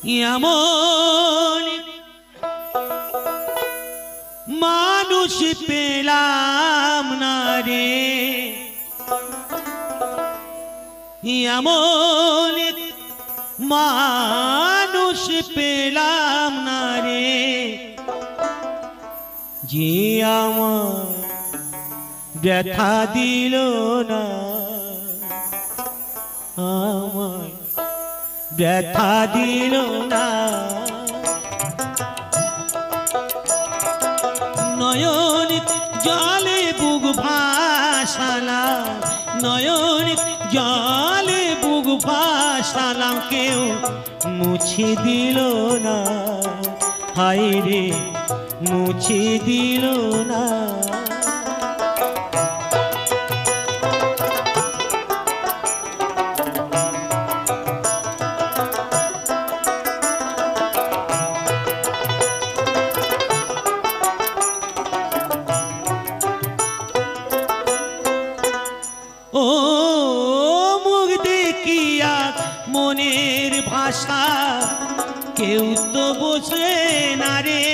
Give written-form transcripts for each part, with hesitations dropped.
এমন মানুষ পেলাম না রে, এমন মানুষ পেলাম না রে, যে আমার ব্যথা দিল না, আমায় ব্যথা দিল না। নয়ন জলে বুক ভাসালাম, নয়ন জলে বুক ভাসালাম, কেউ মুছে দিল না, হায় রে মুছে দিল না। ও মুখ দেখিয়া মনের ভাষা কেউ তো বোঝে না রে,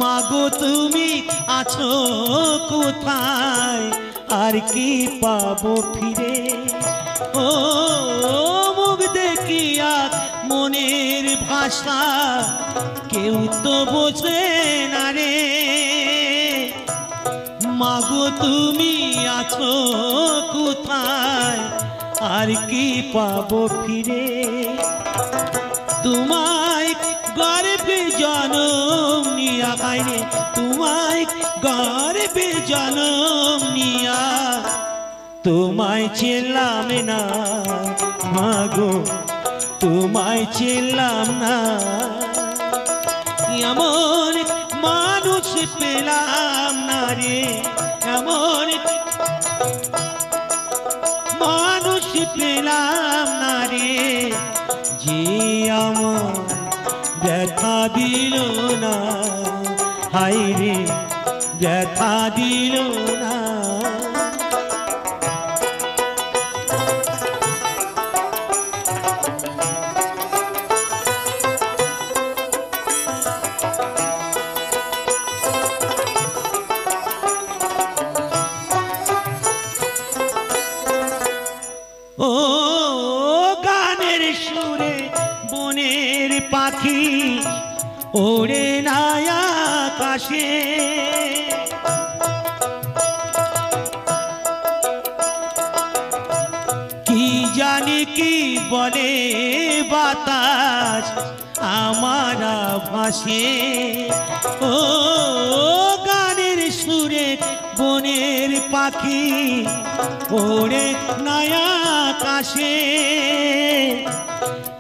মাগো তুমি আছো কোথায়, আর কি পাবো ফিরে। ও মুখ দেখিয়া মনের ভাষা কেউ তো বোঝে না রে, মাগো তুমি আছো কোথায়, আর কি পাবো ফিরে। তোমায় গর্বে জনম নিয়া গাইরে, তোমায় গর্বে জনম নিয়া তোমায় চিনলাম না, মাগো তোমায় চিনলাম না। এমন মানুষ পেলাম না রে, এমন মানুষ পেলাম না রে, যে আমার ব্যথা দিল না, হায় রে ব্যথা দিল না। ও গানের সুরে বনের পাখি ওড়ে না আকাশে, কি জানি কি বলে বাতাস আমার ভাসে। ও গানের সুরে বনের পাখি ওড়ে না আকাশে,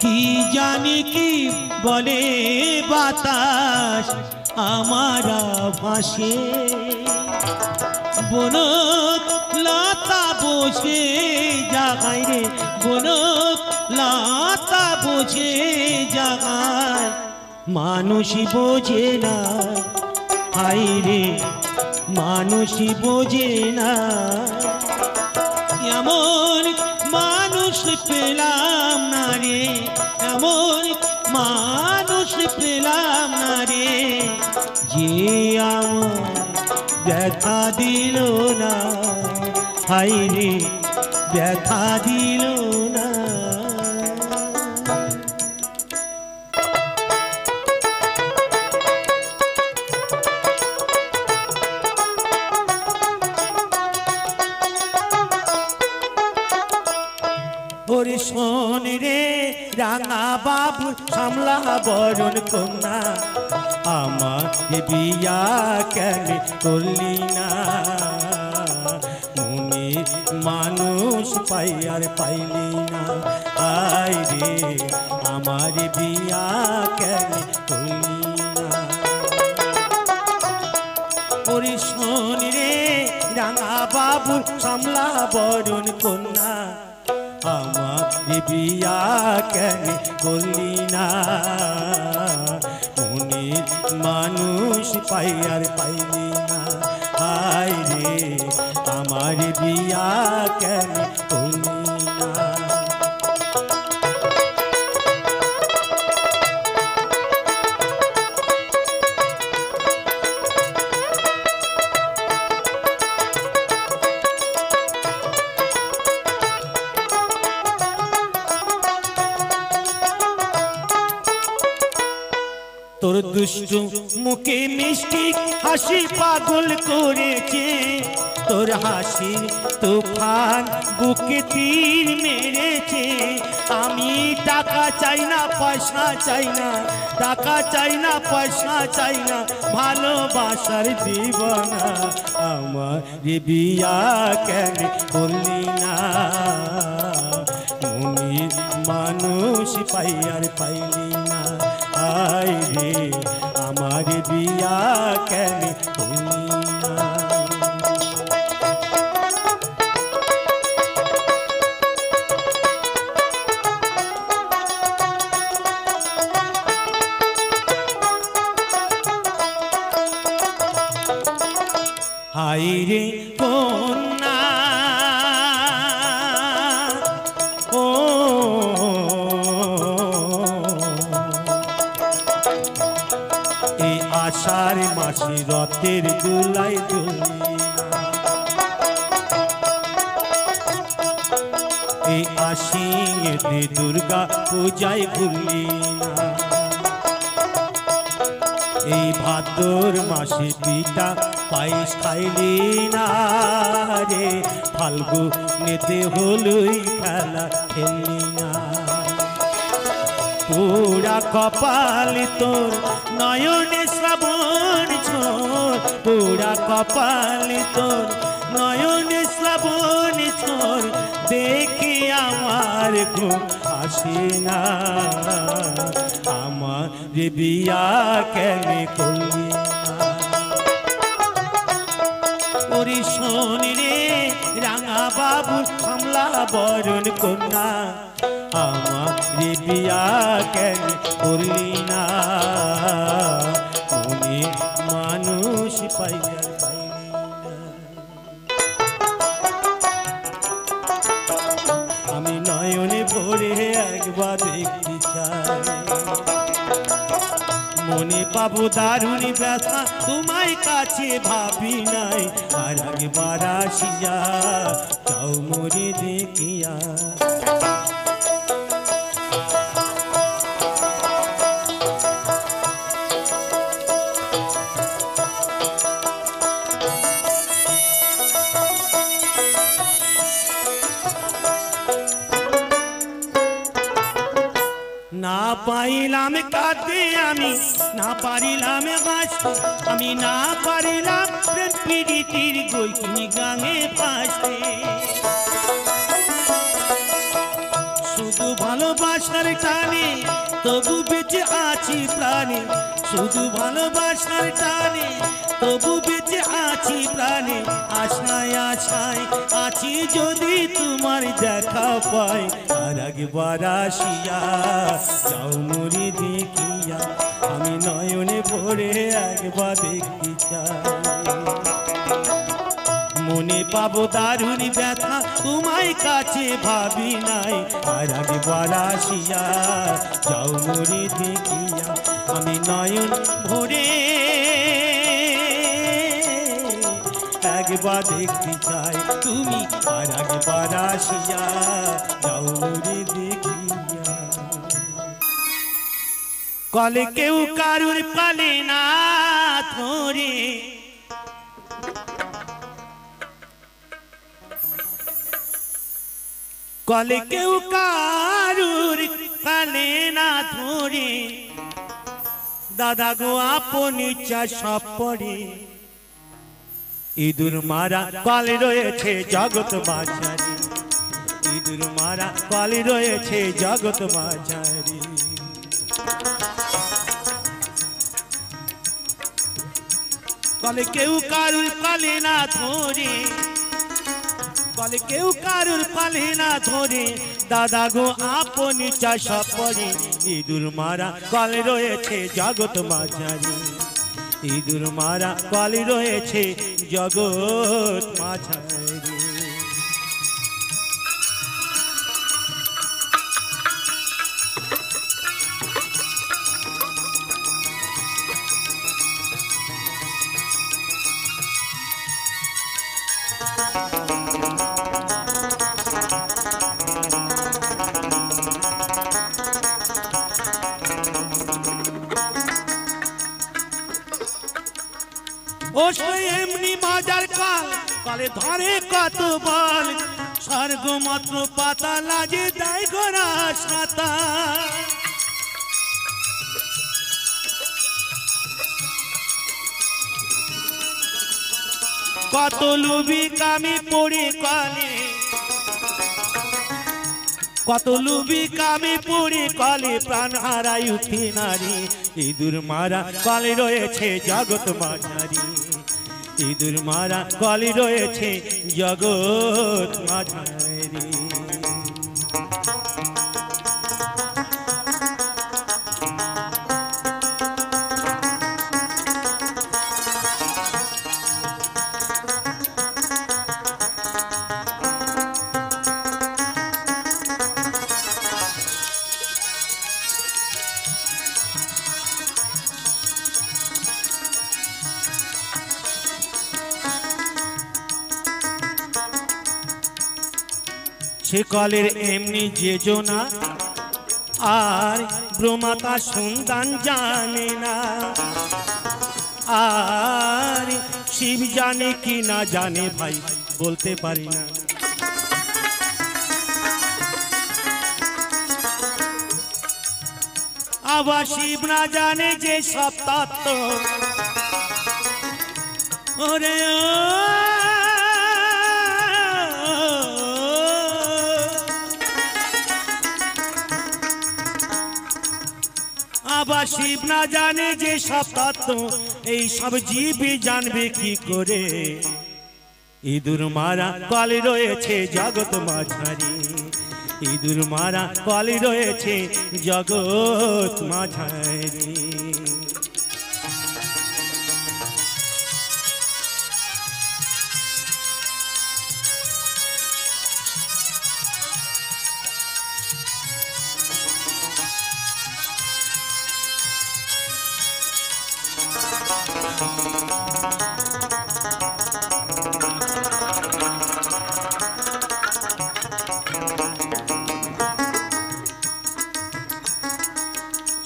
কি জানি কি বলে বাতাস আমার ভাসে। বনক লতা বসে জাগায় রে, বনক লতা বসে জাগায়, মানুষ বোঝে না, হায় রে মানুষ বোঝে না। এমন মানুষ পেলাম না রে, এমন মানুষ পেলাম না রে, যে আমার ব্যথা দিল না, হায় রে ব্যথা দিল না। ওরে শোন রে রাঙা বাবু সামলা বরণ কন্যা, আমার বিয়া কেন করলি না, মনের মানুষ পাই আর পাইলি না, আয় রে আমার বিয়া কেন করলি না। ওরে শোন রে রাঙা বাবু সামলা বরণ কন্যা, আমার বিয়া কেন করলি না, মনের মানুষ পাই আর পাইলি না, হায় রে আমার বিয়া কেন করলি না। তোর দুষ্টু মুখে মিষ্টি হাসি পাগল করেছে, তোর হাসি তুফান বুকে তীর মেরেছে। আমি টাকা চাই না পয়সা চাই না, টাকা চাই না পয়সা চাই না, ভালোবাসার দিবানা। আমার বিয়া কেন করলি না, মনির মানুষ পাই আর পাইলি না। আয় রে আমার বিয়া কেন করলি না। হায় রে কন্যা ও এই আষাঢ় মাসে রথের দোলাই দুলিয়া, এই আশ্বিনেতে দুর্গা পূজায় ভুলি না। এই ভাদ্র মাসে পিঠা পায়েস খাইলি না রে, ফাল্গুনেতে হলুই খেলা খেললি না। পুরা কপাল তোর নয়নে শ্রাবণ ছোর, পুরা কপাল তোর নয়নে শ্রাবণ ছোর, দেখি আমার ঘুম আসে না। আমার বিয়া কেন করলি না। ওরে শোন রে রাঙা বাবু কমলা বরণ কন্যা, আমার বিয়া কেন করলি না, মনে মানুষ পাইয়া পাইলি না। আমি নয়নে ভরে একবার দেখতে চাই, মনে পাবো দারুণ ব্যথা তোমায় কাছে ভাবি নাই। আর একবার আসিয়া যাও মোরে দেখিয়া, না পাইলাম কাঁদতে আমি, না পারিলাম হাসতে আমি, না পারিলাম প্রেম প্রীতির গইনি গাঙে ফাঁসতে। শুধু ভালোবাসার টানে তবু বেঁচে আছি প্রাণে, শুধু ভালোবাসার টানে তবু বেঁচে আছি প্রাণে। আশায় আশায় আছি যদি তোমার দেখা পাই, আর একবার আসিয়া যাও মোরে দেখিয়া, আমি নয়নে ভরে একবার দেখতে চাই। মনে পাবো দারুণ ব্যথা তোমায় কাছে ভাবি নাই, আর একবার আসিয়া যাও মোরে দেখিয়া, আমি নয়ন ভরে একবার দেখতে চাই। তুমি আর একবার আসিয়া যাও মোরে দেখিয়া। কলে কেউ কারুর পালে না ধরে, কলে কেউ কারুর পালে না ধরে, দাদা গো আপন ইচ্ছা সব পড়ে। ইঁদুর মারা কলে রয়েছে জগৎ বাজারে, ইঁদুর মারা কলে রয়েছে জগৎ বাজারে। কলে কেউ কারুর পালে না ধরে, কলে কেউ কারুর পালে না ধরে, দাদা গো আপন ইচ্ছা সব পড়ে। ইঁদুর মারা কলে রয়েছে জগৎ বাজারে, ইঁদুর মারা কলে রয়েছে জগৎ মাঝারে। ওসে এমনি বাজার কাল কালে ধরে কত বল স্বর্গ মাত্র পাতা লাজে দেয় গোরা সাতা কত লুবি কামি পড়ে কলে কত লুবি কামি পড়ে কলে প্রাণ হারাই উঠি নারী ইঁদুর মারা কলে রয়েছে জগৎ মাঝারি ইঁদুর মারা কলে রয়েছে জগৎ মাঝারি সে কলের এমনি যেজনা আর ব্রহ্মা তার সন্ধান জানে না আর শিব জানে কি না জানে ভাই বলতে পারি না আবার শিব না জানে যে সব তত্ত্ব ওরে আবার শিব না জানে যে সব তত্ত্ব এই সব জীবই জানবে কি করে ইঁদুর মারা কলে রয়েছে জগৎ মাঝারি ইঁদুর মারা কলে রয়েছে জগৎ মাঝারি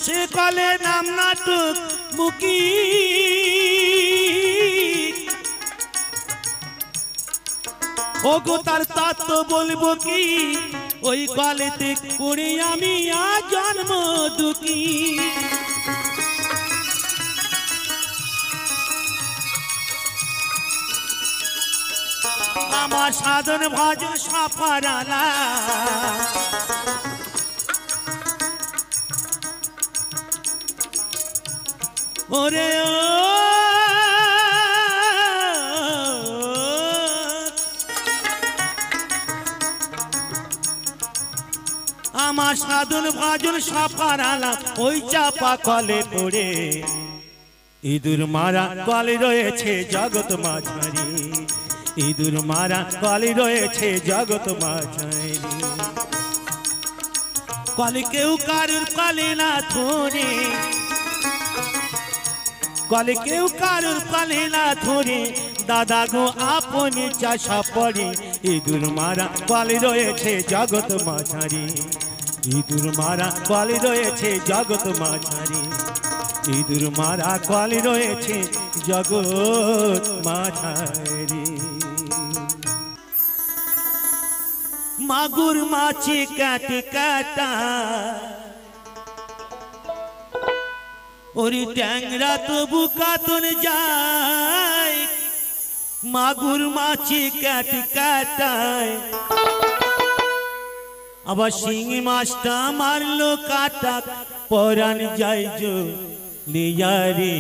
সে কলে নাম নাটক মুকি ওগো তার তত্ত্ব বলবো কি ওই কলেতে পড়ে আমি আজ জন্ম দুঃখী আমার সাধন ভজন সফরালা ওরে ও আমার সাধন ভজন সফরালা ওই চাপা কলে পড়ে ইঁদুর মারা কলে রয়েছে জগৎ মাঝারি ইঁদুর মারা কলে রয়েছে জগৎ মাঝারি কলে কেউ কারুর কলে না ধরে কলে কেউ কারুর কলে না ধরে দাদা গো আপনি চাষা পড়ে ইঁদুর মারা কলে রয়েছে জগৎ মাঝারি ইঁদুর মারা কলে রয়েছে জগৎ মাঝারি ইঁদুর মারা কলে রয়েছে জগৎ মাঝারি মাগুর মাছি কাটে কাটা ওরে ট্যাংরা তবু কাতন যায় মাগুর মাছি কাটে কাটায় আবার শিঙি মাছটা মারলো কাটা পরাণ যায় জো লিয়ারে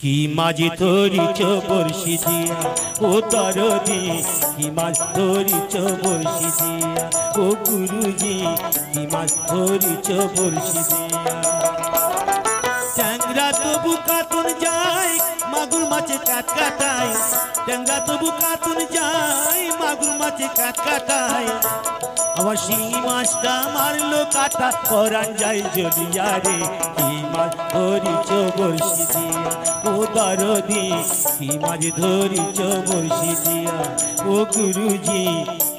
কি মাঝি ধরিছ বর্ষি দিয়া ও তরদি কি মাছ ধরিছ বর্ষি দিয়া ও গুরুজি কি মাছ ধরিছ বর্ষি দিয়া ট্যাংরা তবু কাতুন যায় মাগুর মাছে কাট কাটায় ট্যাংরা তবু কাতুন যায় মাগুর মাছে কাট কাটায় আবার শিঙি মাছটা মারলো কাটা পরাণ যায় জ্বলিয়া রে কি মাছ ধরিছ বর্ষি দিয়া ও দরদি কি মাছ ধরিছ বর্ষি দিয়া ও গুরুজি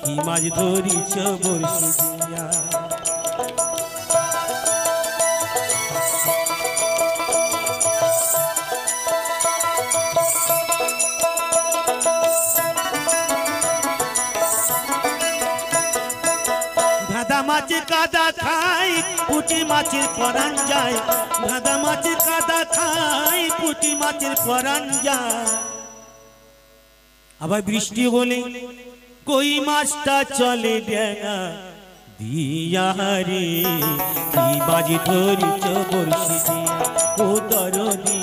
কি মাছ ধরিছ বর্ষি দিয়া ধাঁধা মাছে কাদা খাই পুঁটি মাছের পরাণ যায় ধাঁধা মাছে কাদা খাই পুঁটি মাছের পরাণ যায় আবার বৃষ্টি হলে কই মাছটা চলে ডেঙা দিয়া রে কি বাজি ধরিছ বর্ষি দিয়া ও দরদি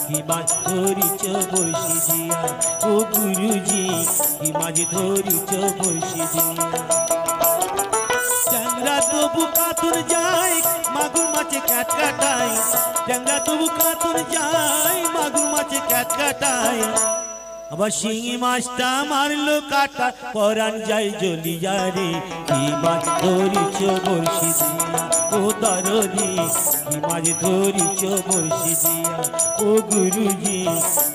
কি মাছ ধরিছ বর্ষি দিয়া ও গুরুজি কি মাছ ধরিছ বর্ষি দিয়া ট্যাংরা তবু কাতুর যায় মাগুর মাছে ক্যাট কাটায় ট্যাংরা তবু কাতুর যায় মাগুর মাছে ক্যাট কাটায় আবার শিঙি মাছটা মারলো কাটা পরাণ যায় জ্বলিয়া রে কি মাছ ধরিছ বর্ষি দিয়া ও দরদি কি মাছ ধরিছ বর্ষি দিয়া ও গুরুজি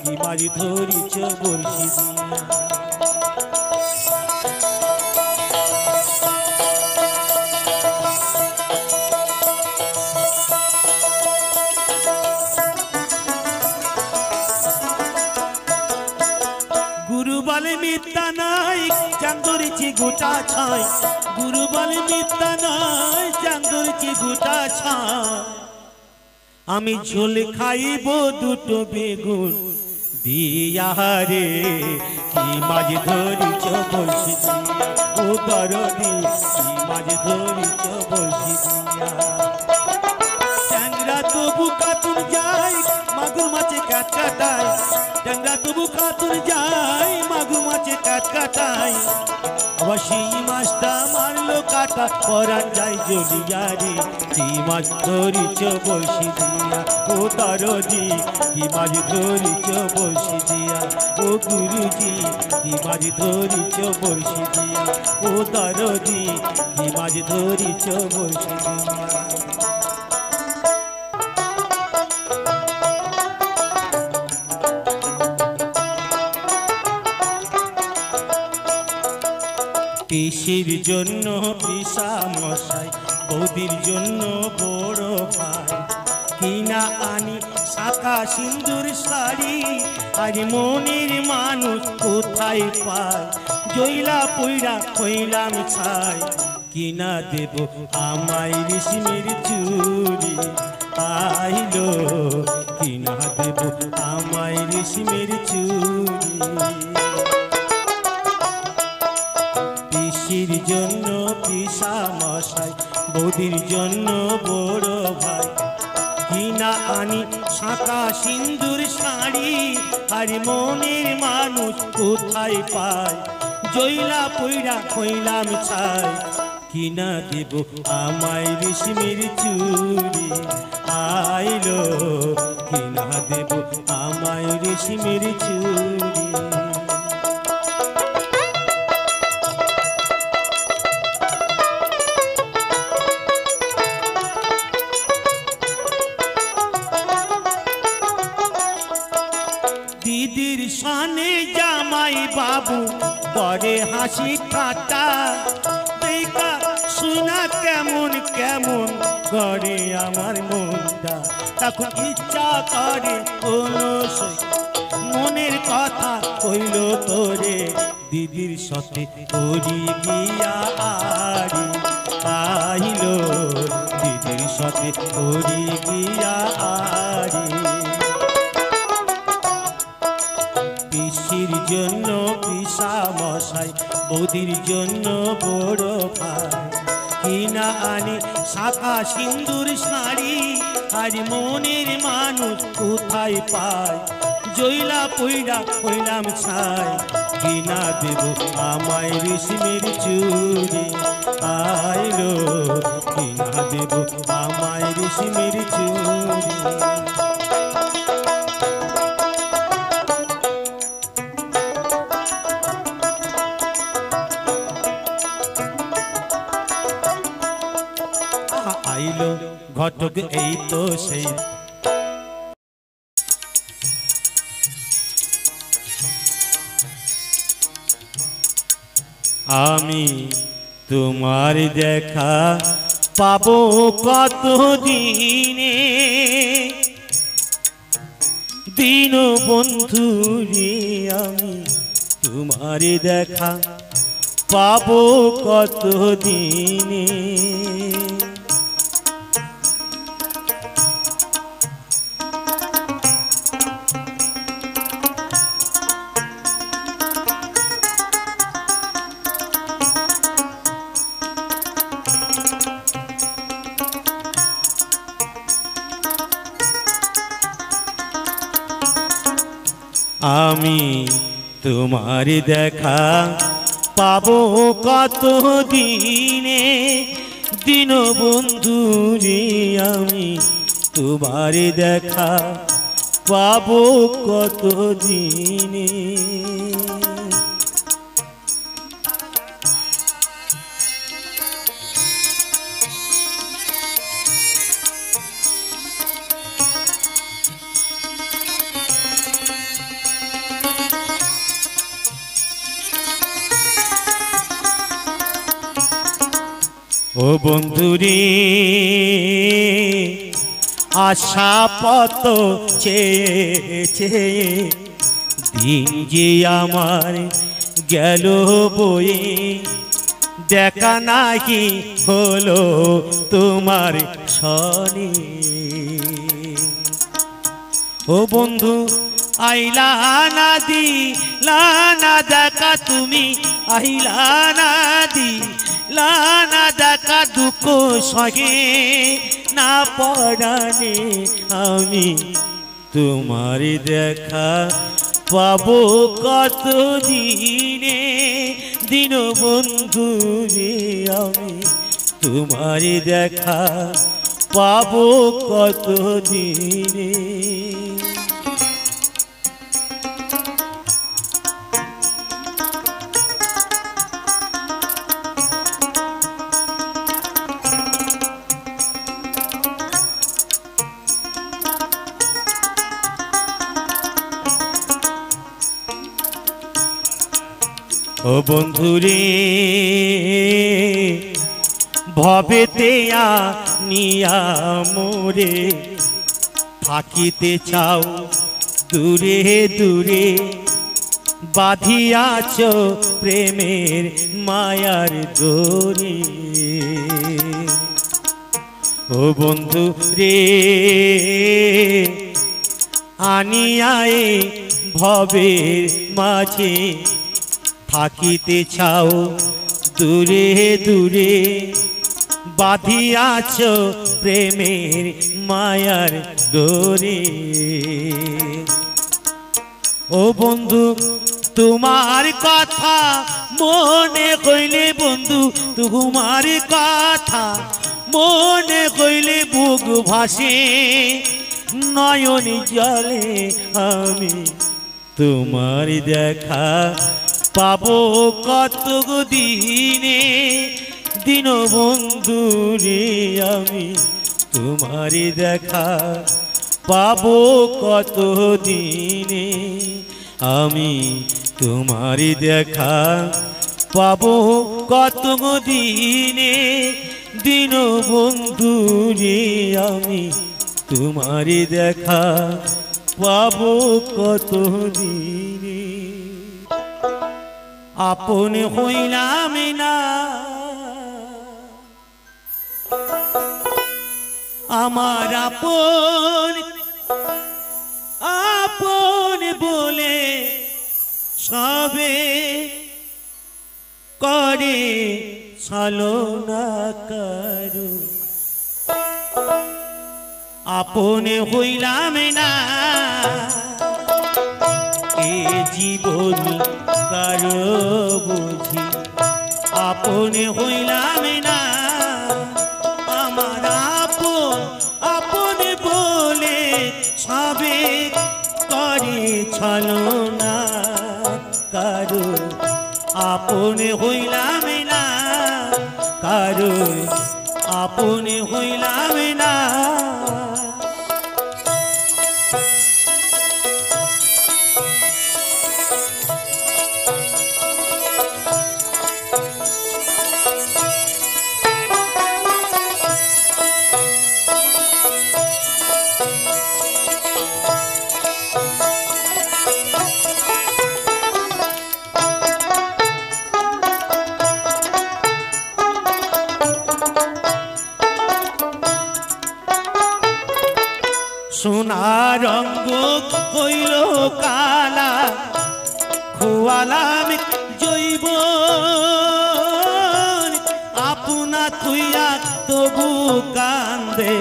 কি মাছ ধরিছ বর্ষি দিয়া গুরু বলে মিথ্যা নাই চাঁদরিছি গোটা ছাই গুরু বলে মিথ্যা নাই চাঁদরিছি গোটা ছাই আমি ঝোল খাইব দুটো বেগুন দিয়া রে কি মাছ ধরিছ বর্ষি দিয়া ও দরদি কি মাছ ধরিছ বর্ষি দিয়া ট্যাংরা তবু কাতুর যায় মাগুর মাছে কাট কাটায় ট্যাংরা তবু কাতুর যায় মাগুর মাছে কাট কাটায় আবার শিঙি মাছটা মারলো কাটা পরাণ যায় জ্বলিয়া রে কি মাছ ধরিছ বর্ষি দিয়া ও দরদি কি মাছ ধরিছ বর্ষি দিয়া ও গুরুজি কি মাছ ধরিছ বর্ষি দিয়া ও দরদি কি মাছ ধরিছ বর্ষি দিয়া পিসির জন্য পিসা মশাই বৌদির জন্য বড় ভাই কিনা আনি শাখা সিন্দুর শাড়ি আর মনের মানুষ কোথায় পায় জইলা পইরা হইলাম ছাই কিনা দেব আমায় রেশমের চুড়ি আইলো কিনা দেব আমায় রেশমের চুড়ি পিসির জন্য পিসা মশাই বৌদির জন্য বড় ভাই কিনা আনি শাঁখা সিন্দুর শাড়ি আর মনের মানুষ কোথায় পায় জইলা পইরা হইলাম ছাই কিনা দেব আমায় রেশমের চুড়ি আইলো কিনা দেব আমায় রেশমের চুড়ি দিদির সানে জামাই বাবু করে হাসি ঠাট্টা দেখা শোনা কেমন কেমন করে আমার মনটা তখন ইচ্ছা করে কোনো মনের কথা কইল তোরে দিদির সাথে করি গিয়া আরি আইলো দিদির সাথে করি গিয়া আরি পিসির জন্য পিসা মশাই বৌদির জন্য বড় ভাই কিনা আনি শাখা সিন্দুর শাড়ি আর মনের মানুষ কোথায় পায় জইলা পইরা হইলাম ছাই কিনা দেব আমায় রেশমের চুড়ি আইলো কিনা দেব আমায় রেশমের চুড়ি আইলো ঘটক এই তো সেই আমি তোমার দেখা পাবো কত দিনে দিন বন্ধু রে আমি তোমার দেখা পাবো কত দিনে আমি তোমার দেখা পাবো কত দিনে দিন বন্ধু রে আমি তোমার দেখা পাবো কত দিনে ও বন্ধুরে আশা পত চেয়ে দিন যে আমার গেল বয়ে দেখা নাকি হলো তোমার সনে ও বন্ধু আইলা না দিলা না দেখা তুমি আইলা না দিলা না দেখা দুঃখ সহে না পরাণে আমি তোমার দেখা পাবো কত দিনে দিন বন্ধু রে আমি তোমার দেখা পাবো কত দিনে ও বন্ধুরে ভবেতে নিয়া মোরে থাকিতে চাও দূরে দূরে বাঁধিয়াছ প্রেমের মায়ার ডোরে ও বন্ধু রে আনিয়ায় ভবের মাঝে থাকিতে চাও দূরে দূরে বাঁধিয়াছ প্রেমের মায়ার ডোরে ও বন্ধু তোমার কথা মনে কইলে বন্ধু তোমার কথা মনে কইলে বুক ভাসে নয়ন জলে আমি তোমার দেখা পাবো কত দিনে দিন বন্ধু রে আমি তোমার দেখা পাবো কত দিনে আমি তোমার দেখা পাবো কত দিনে দিন বন্ধু রে আমি তোমার দেখা পাবো কত দিনে আপন হইলাম না আমার আপন আপন বলে সবে করে ছলনা করো আপন হইলাম না এ জীবন কারো বুঝি আপন হইলাম না আমার আপন আপন বলে সবে করে ছলনা কারো আপন হইলাম না কারো আপন হইলাম না সোনা রঙ্গ কইল কালা খোয়ালাম জৈব আপনা তুইয়া তবু কান্দে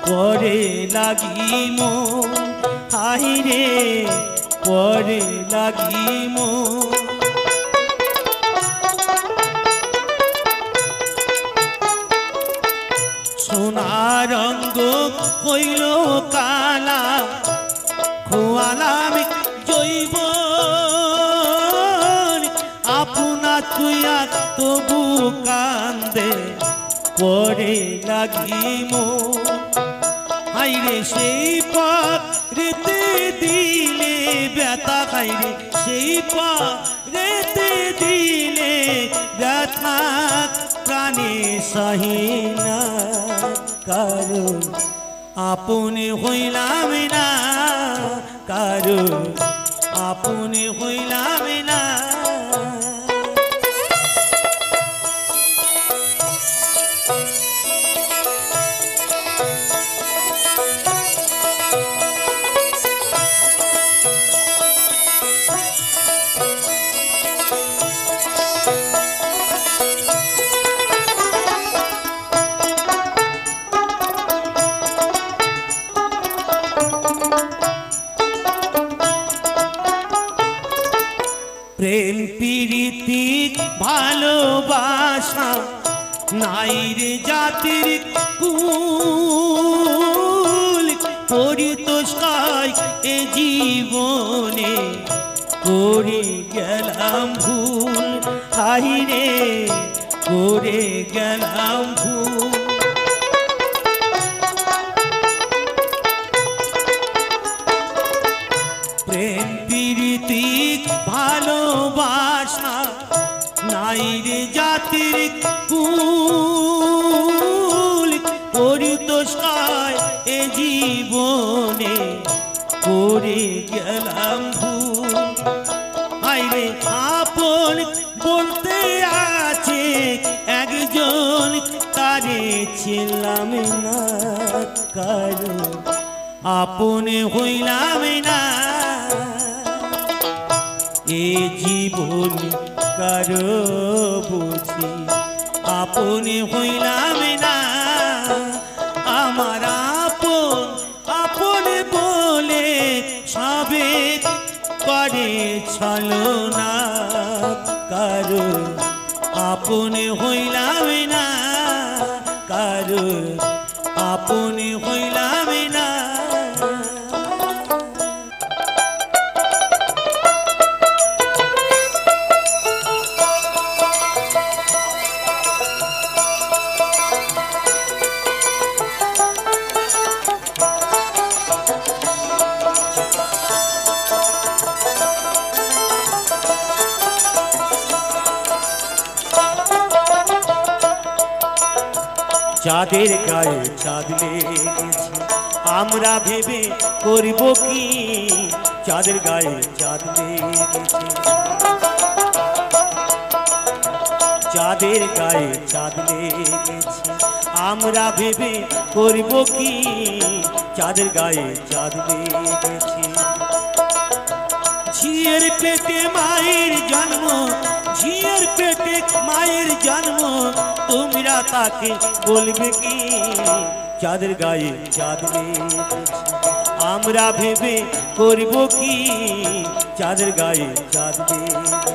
করে লাগি মন হাই রে পরে লাগিম সোনার রঙ্গ হইল কালা খোয়ালাম জৈব আপনা তুইয়া তবু কান্দে পরে লাগিম হাইরে সেই পথ রেতে দিলে ব্যথা খাইরে সেই পথ রেতে দিলে ব্যথা প্রাণে সহিনা কারণ আপনে হইলাম না কারণ আপনে হইলাম না প্রেম প্রীতি ভালোবাসা নাই রে জাতির কুল পরিতোষাই এ জীবনে করে গেলাম ভুল হাই রে করে গেলাম ভুল প্রেম প্রীতি ভালোবাসা নাই রে জাতির কুল পরিতোষায় এ জীবনে করে গেলাম ভুল হাইরে আপন বলতে আছে একজন তারে ছিলাম না কারো আপনে হইলাম না এ জীবন কারো বুঝি আপনে হইলাম না আমার আপন আপন বলে সবে করে ছলো না কারো আপনে হইলাম না কারো আপনে হইলাম না চাঁদের গায়ে চাঁদ লেগেছে আমরা ভেবে করব কি চাঁদের গায়ে চাঁদ লেগেছে চাঁদের গায়ে চাঁদ লেগেছে আমরা ভেবে করব কি চাঁদের গায়ে চাঁদ লেগেছে ঝিয়ের পেটে মায়ের জন্ম ঝিয়ের পেটে মায়ের জন্ম তোমরা তাকে বলবে কি চাঁদের গায়ে চাঁদ লেগেছে আমরা ভেবে করব কি চাঁদের গায়ে চাঁদ লেগেছে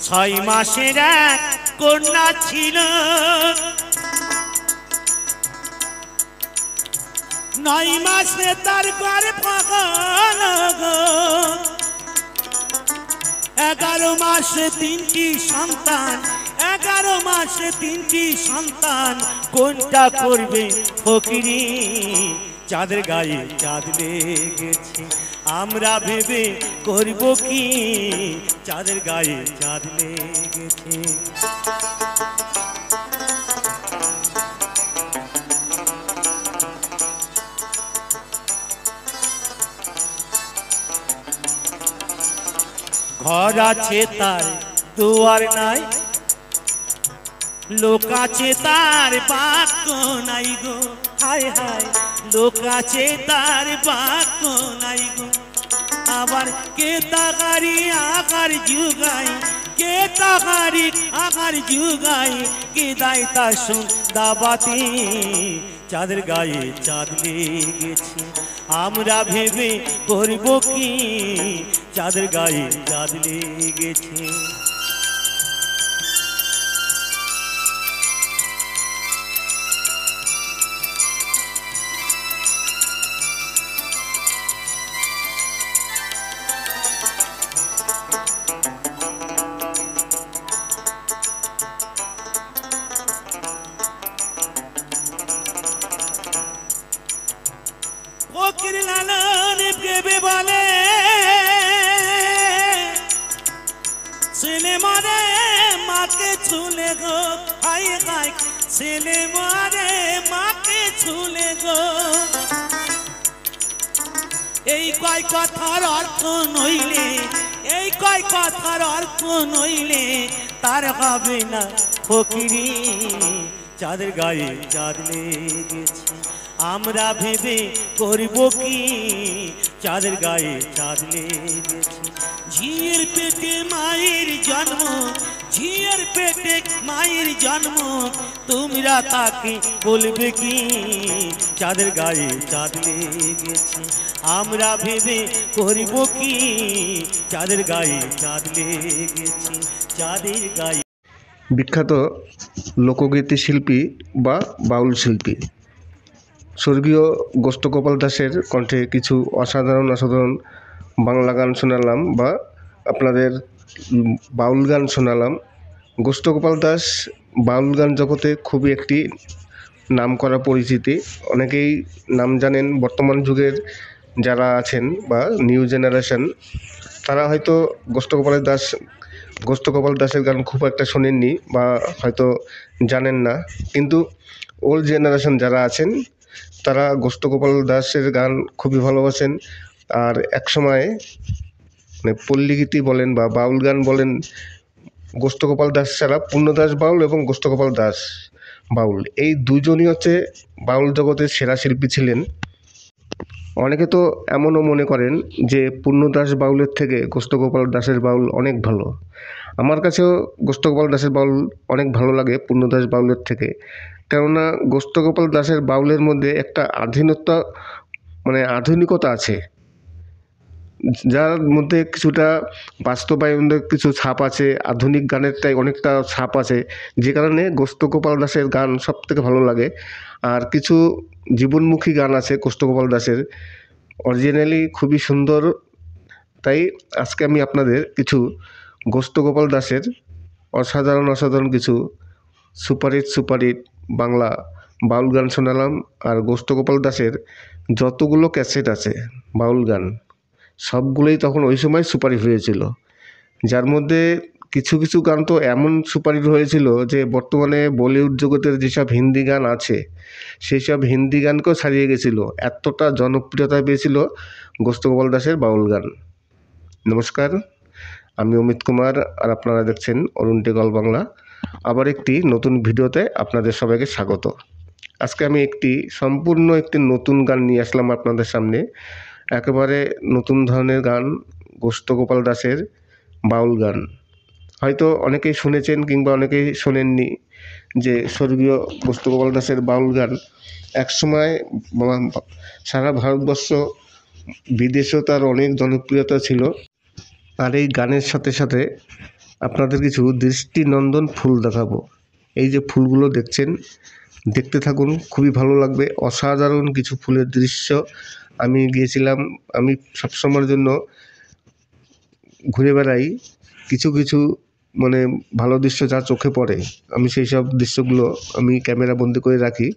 ছয় মাসের এক কন্যা ছিল 9 মাসে তার গর্ভ হলো 11 মাসে 3টি সন্তান 11 মাসে 3টি সন্তান কোনটা করবে ফকিরি চাঁদের গায়ে চাঁদ লেগেছে আমরা ভেবে করব কি চাঁদের গায়ে চাঁদ লেগেছে ঘর আছে তার দুয়ার নাই লোক আছে তার বাক্য নাই গো, হায় হায় লোক আছে তার বাক্য নাই গো। আবার কে তাকারি আকার যুগাই, কে তাকারি আকার যুগাই, কে দায় তার দাবাতি। চাঁদের গায়ে চাঁদ লেগেছে আমরা ভেবে করব কি, চাঁদের গায়ে চাঁদ লেগেছে। ফকির লালন প্রেমে বলে ছেলে মারে মাকে ছুলে গো, হায় হায় ছেলে মারে মাকে ছুলে গো। এই কয় কথার অর্থ নইলে, এই কয় কথার অর্থ নইলে তার হবে না ফকিরি। চাঁদের গায়ে চাঁদ লেগেছে আমরা ভেবে করব কি, চাঁদের গায়ে চাঁদ লেগেছে। ঝিয়ের পেটে মায়ের জন্ম, ঝিয়ের পেটে মায়ের জন্ম, তোমরা তাকে বলবে কি, চাঁদের গায়ে চাঁদ লেগেছে আমরা ভেবে করব কি, চাঁদের গায়ে চাঁদ লেগেছে, চাঁদের গায়ে। বিখ্যাত লোকগীতি শিল্পী বা বাউল শিল্পী স্বর্গীয় গোষ্ঠগোপাল দাসের কণ্ঠে কিছু অসাধারণ অসাধারণ বাংলা গান শোনালাম বা আপনাদের বাউল গান শোনালাম। গোষ্ঠগোপাল দাস বাউল গান জগতে খুবই একটি নামকরা পরিচিতি, অনেকেই নাম জানেন। বর্তমান যুগের যারা আছেন বা নিউ জেনারেশন, তারা হয়তো গোষ্ঠগোপাল দাসের গান খুব একটা শোনেননি বা হয়তো জানেন না, কিন্তু ওল্ড জেনারেশন যারা আছেন তারা গোষ্ঠগোপাল দাসের গান খুবই ভালোবাসেন। আর একসময় মানে পল্লীগীতি বলেন বা বাউল গান বলেন, গোষ্ঠগোপাল দাস ছাড়া পূর্ণদাস বাউল এবং গোষ্ঠগোপাল দাস বাউল, এই দুজনই হচ্ছে বাউল জগতের সেরা শিল্পী ছিলেন। অনেকে তো এমনও মনে করেন যে পূর্ণদাস বাউলের থেকে গোষ্ঠগোপাল দাসের বাউল অনেক ভালো। আমার কাছেও গোষ্ঠগোপাল দাসের বাউল অনেক ভালো লাগে পূর্ণদাস বাউলের থেকে, কেননা গোষ্ঠগোপাল দাসের বাউলের মধ্যে একটা আধুনিকতা আছে, যার মধ্যে কিছুটা বাস্তবায়নের কিছু ছাপ আছে, আধুনিক গানেরটাই অনেকটা ছাপ আছে, যে কারণে গোষ্ঠগোপাল দাসের গান সব থেকে ভালো লাগে। আর কিছু জীবনমুখী গান আছে গোষ্ঠগোপাল দাসের, অরিজিনালি খুবই সুন্দর। তাই আজকে আমি আপনাদের কিছু গোষ্ঠগোপাল দাসের অসাধারণ কিছু সুপারহিট বাংলা বাউল গান শোনালাম। আর গোষ্ঠগোপাল দাসের যতগুলো ক্যাসেট আছে বাউল গান সবগুলোই তখন ওই সময় সুপারহিট হয়েছিল, যার মধ্যে কিছু কিছু গান তো এমন সুপারহিট হয়েছিল যে বর্তমানে বলিউড জগতের যেসব হিন্দি গান আছে সেই সব হিন্দি গানকেও ছাড়িয়ে গেছিলো, এতটা জনপ্রিয়তা পেয়েছিল গোষ্ঠগোপাল দাসের বাউল গান। নমস্কার, আমি অমিত কুমার আর আপনারা দেখছেন অরুণ টেকল বাংলা। আবার একটি নতুন ভিডিওতে আপনাদের সবাইকে স্বাগত। আজকে আমি সম্পূর্ণ একটি নতুন গান নিয়ে আসলাম আপনাদের সামনে, একেবারে নতুন ধরনের গান, গোষ্ঠগোপাল দাসের বাউল গান। হয়তো অনেকেই শুনেছেন কিংবা অনেকেই শোনেননি যে স্বর্গীয় গোষ্ঠগোপাল দাসের বাউল গান একসময় সারা ভারতবর্ষ বিদেশেও তার অনেক জনপ্রিয়তা ছিল। আর এই গানের সাথে সাথে আপনাদের কিছু দৃষ্টিনন্দন ফুল দেখাবো। এই যে ফুলগুলো দেখছেন, দেখতে থাকুন, খুবই ভালো লাগবে। অসাধারণ কিছু ফুলের দৃশ্য আমি গিয়েছিলাম, আমি সবসময়ের জন্য ঘুরে বেড়াই, কিছু কিছু ভালো দৃশ্য যা চোখে পড়ে আমি সেই সব দৃশ্যগুলো আমি ক্যামেরা বন্দি করে রাখি,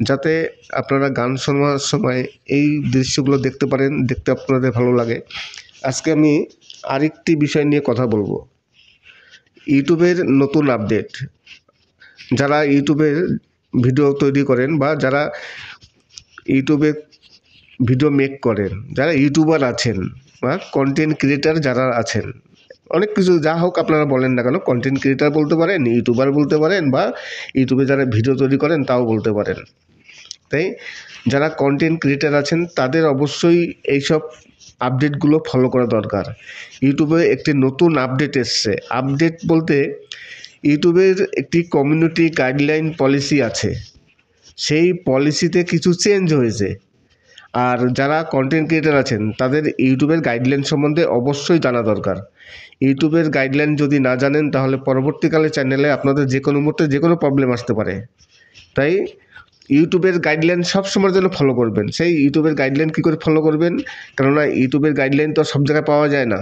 যাতে আপনারা গান শোনার সময় এই দৃশ্যগুলো দেখতে পারেন, দেখতে আপনাদের ভালো লাগে। আজকে আমি আরেকটি বিষয় নিয়ে কথা বলবো, ইউটিউবের নতুন আপডেট। যারা ইউটিউবের ভিডিও তৈরি করেন বা যারা ইউটিউবে ভিডিও মেক করেন, যারা ইউটিউবার আছেন বা কন্টেন্ট ক্রিয়েটার যারা আছেন, অনেক কিছু যা হোক আপনারা বলেন না কেন, কন্টেন্ট ক্রিয়েটার বলতে পারেন, ইউটিউবার বলতে পারেন, বা ইউটিউবে যারা ভিডিও তৈরি করেন তাও বলতে পারেন। তাই যারা কন্টেন্ট ক্রিয়েটার আছেন তাদের অবশ্যই এইসব আপডেটগুলো ফলো করা দরকার। ইউটিউবে একটি নতুন আপডেট এসছে। আপডেট বলতে ইউটিউবের একটি কমিউনিটি গাইডলাইন পলিসি আছে, সেই পলিসিতে কিছু চেঞ্জ হয়েছে। আর যারা কন্টেন্ট ক্রিয়েটার আছেন তাদের ইউটিউবের গাইডলাইন সম্বন্ধে অবশ্যই জানা দরকার। ইউটিউবের গাইডলাইন যদি না জানেন তাহলে পরবর্তীকালে চ্যানেলে আপনাদের যে কোনো মুহূর্তে যে কোনো প্রবলেম আসতে পারে। তাই ইউটিউবের গাইডলাইন সবসময়ের জন্য ফলো করবেন। সেই ইউটিউবের গাইডলাইন কী করে ফলো করবেন, কেননা ইউটিউবের গাইডলাইন তো সব জায়গায় পাওয়া যায় না।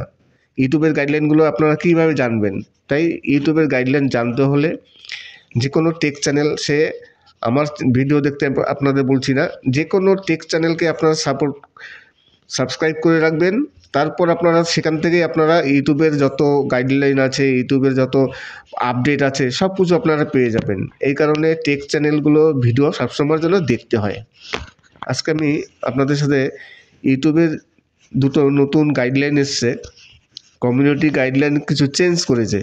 ইউটিউবের গাইডলাইনগুলো আপনারা কীভাবে জানবেন? তাই ইউটিউবের গাইডলাইন জানতে হলে যে কোনো টেক চ্যানেল, সে আমার ভিডিও দেখতে আপনাদের বলছি না, যে কোনো টেক চ্যানেলকে আপনারা সাবস্ক্রাইব করে রাখবেন। তারপর আপনারা সেখান থেকেই আপনারা ইউটিউবের যত গাইডলাইন আছে, ইউটিউবের যত আপডেট আছে সব কিছু আপনারা পেয়ে যাবেন। এই কারণে টেক চ্যানেলগুলো ভিডিও সবসময়ের জন্য দেখতে হয়। আজকে আমি আপনাদের সাথে ইউটিউবের দুটো নতুন গাইডলাইন এসছে। কমিউনিটি গাইডলাইন কিছু চেঞ্জ করেছে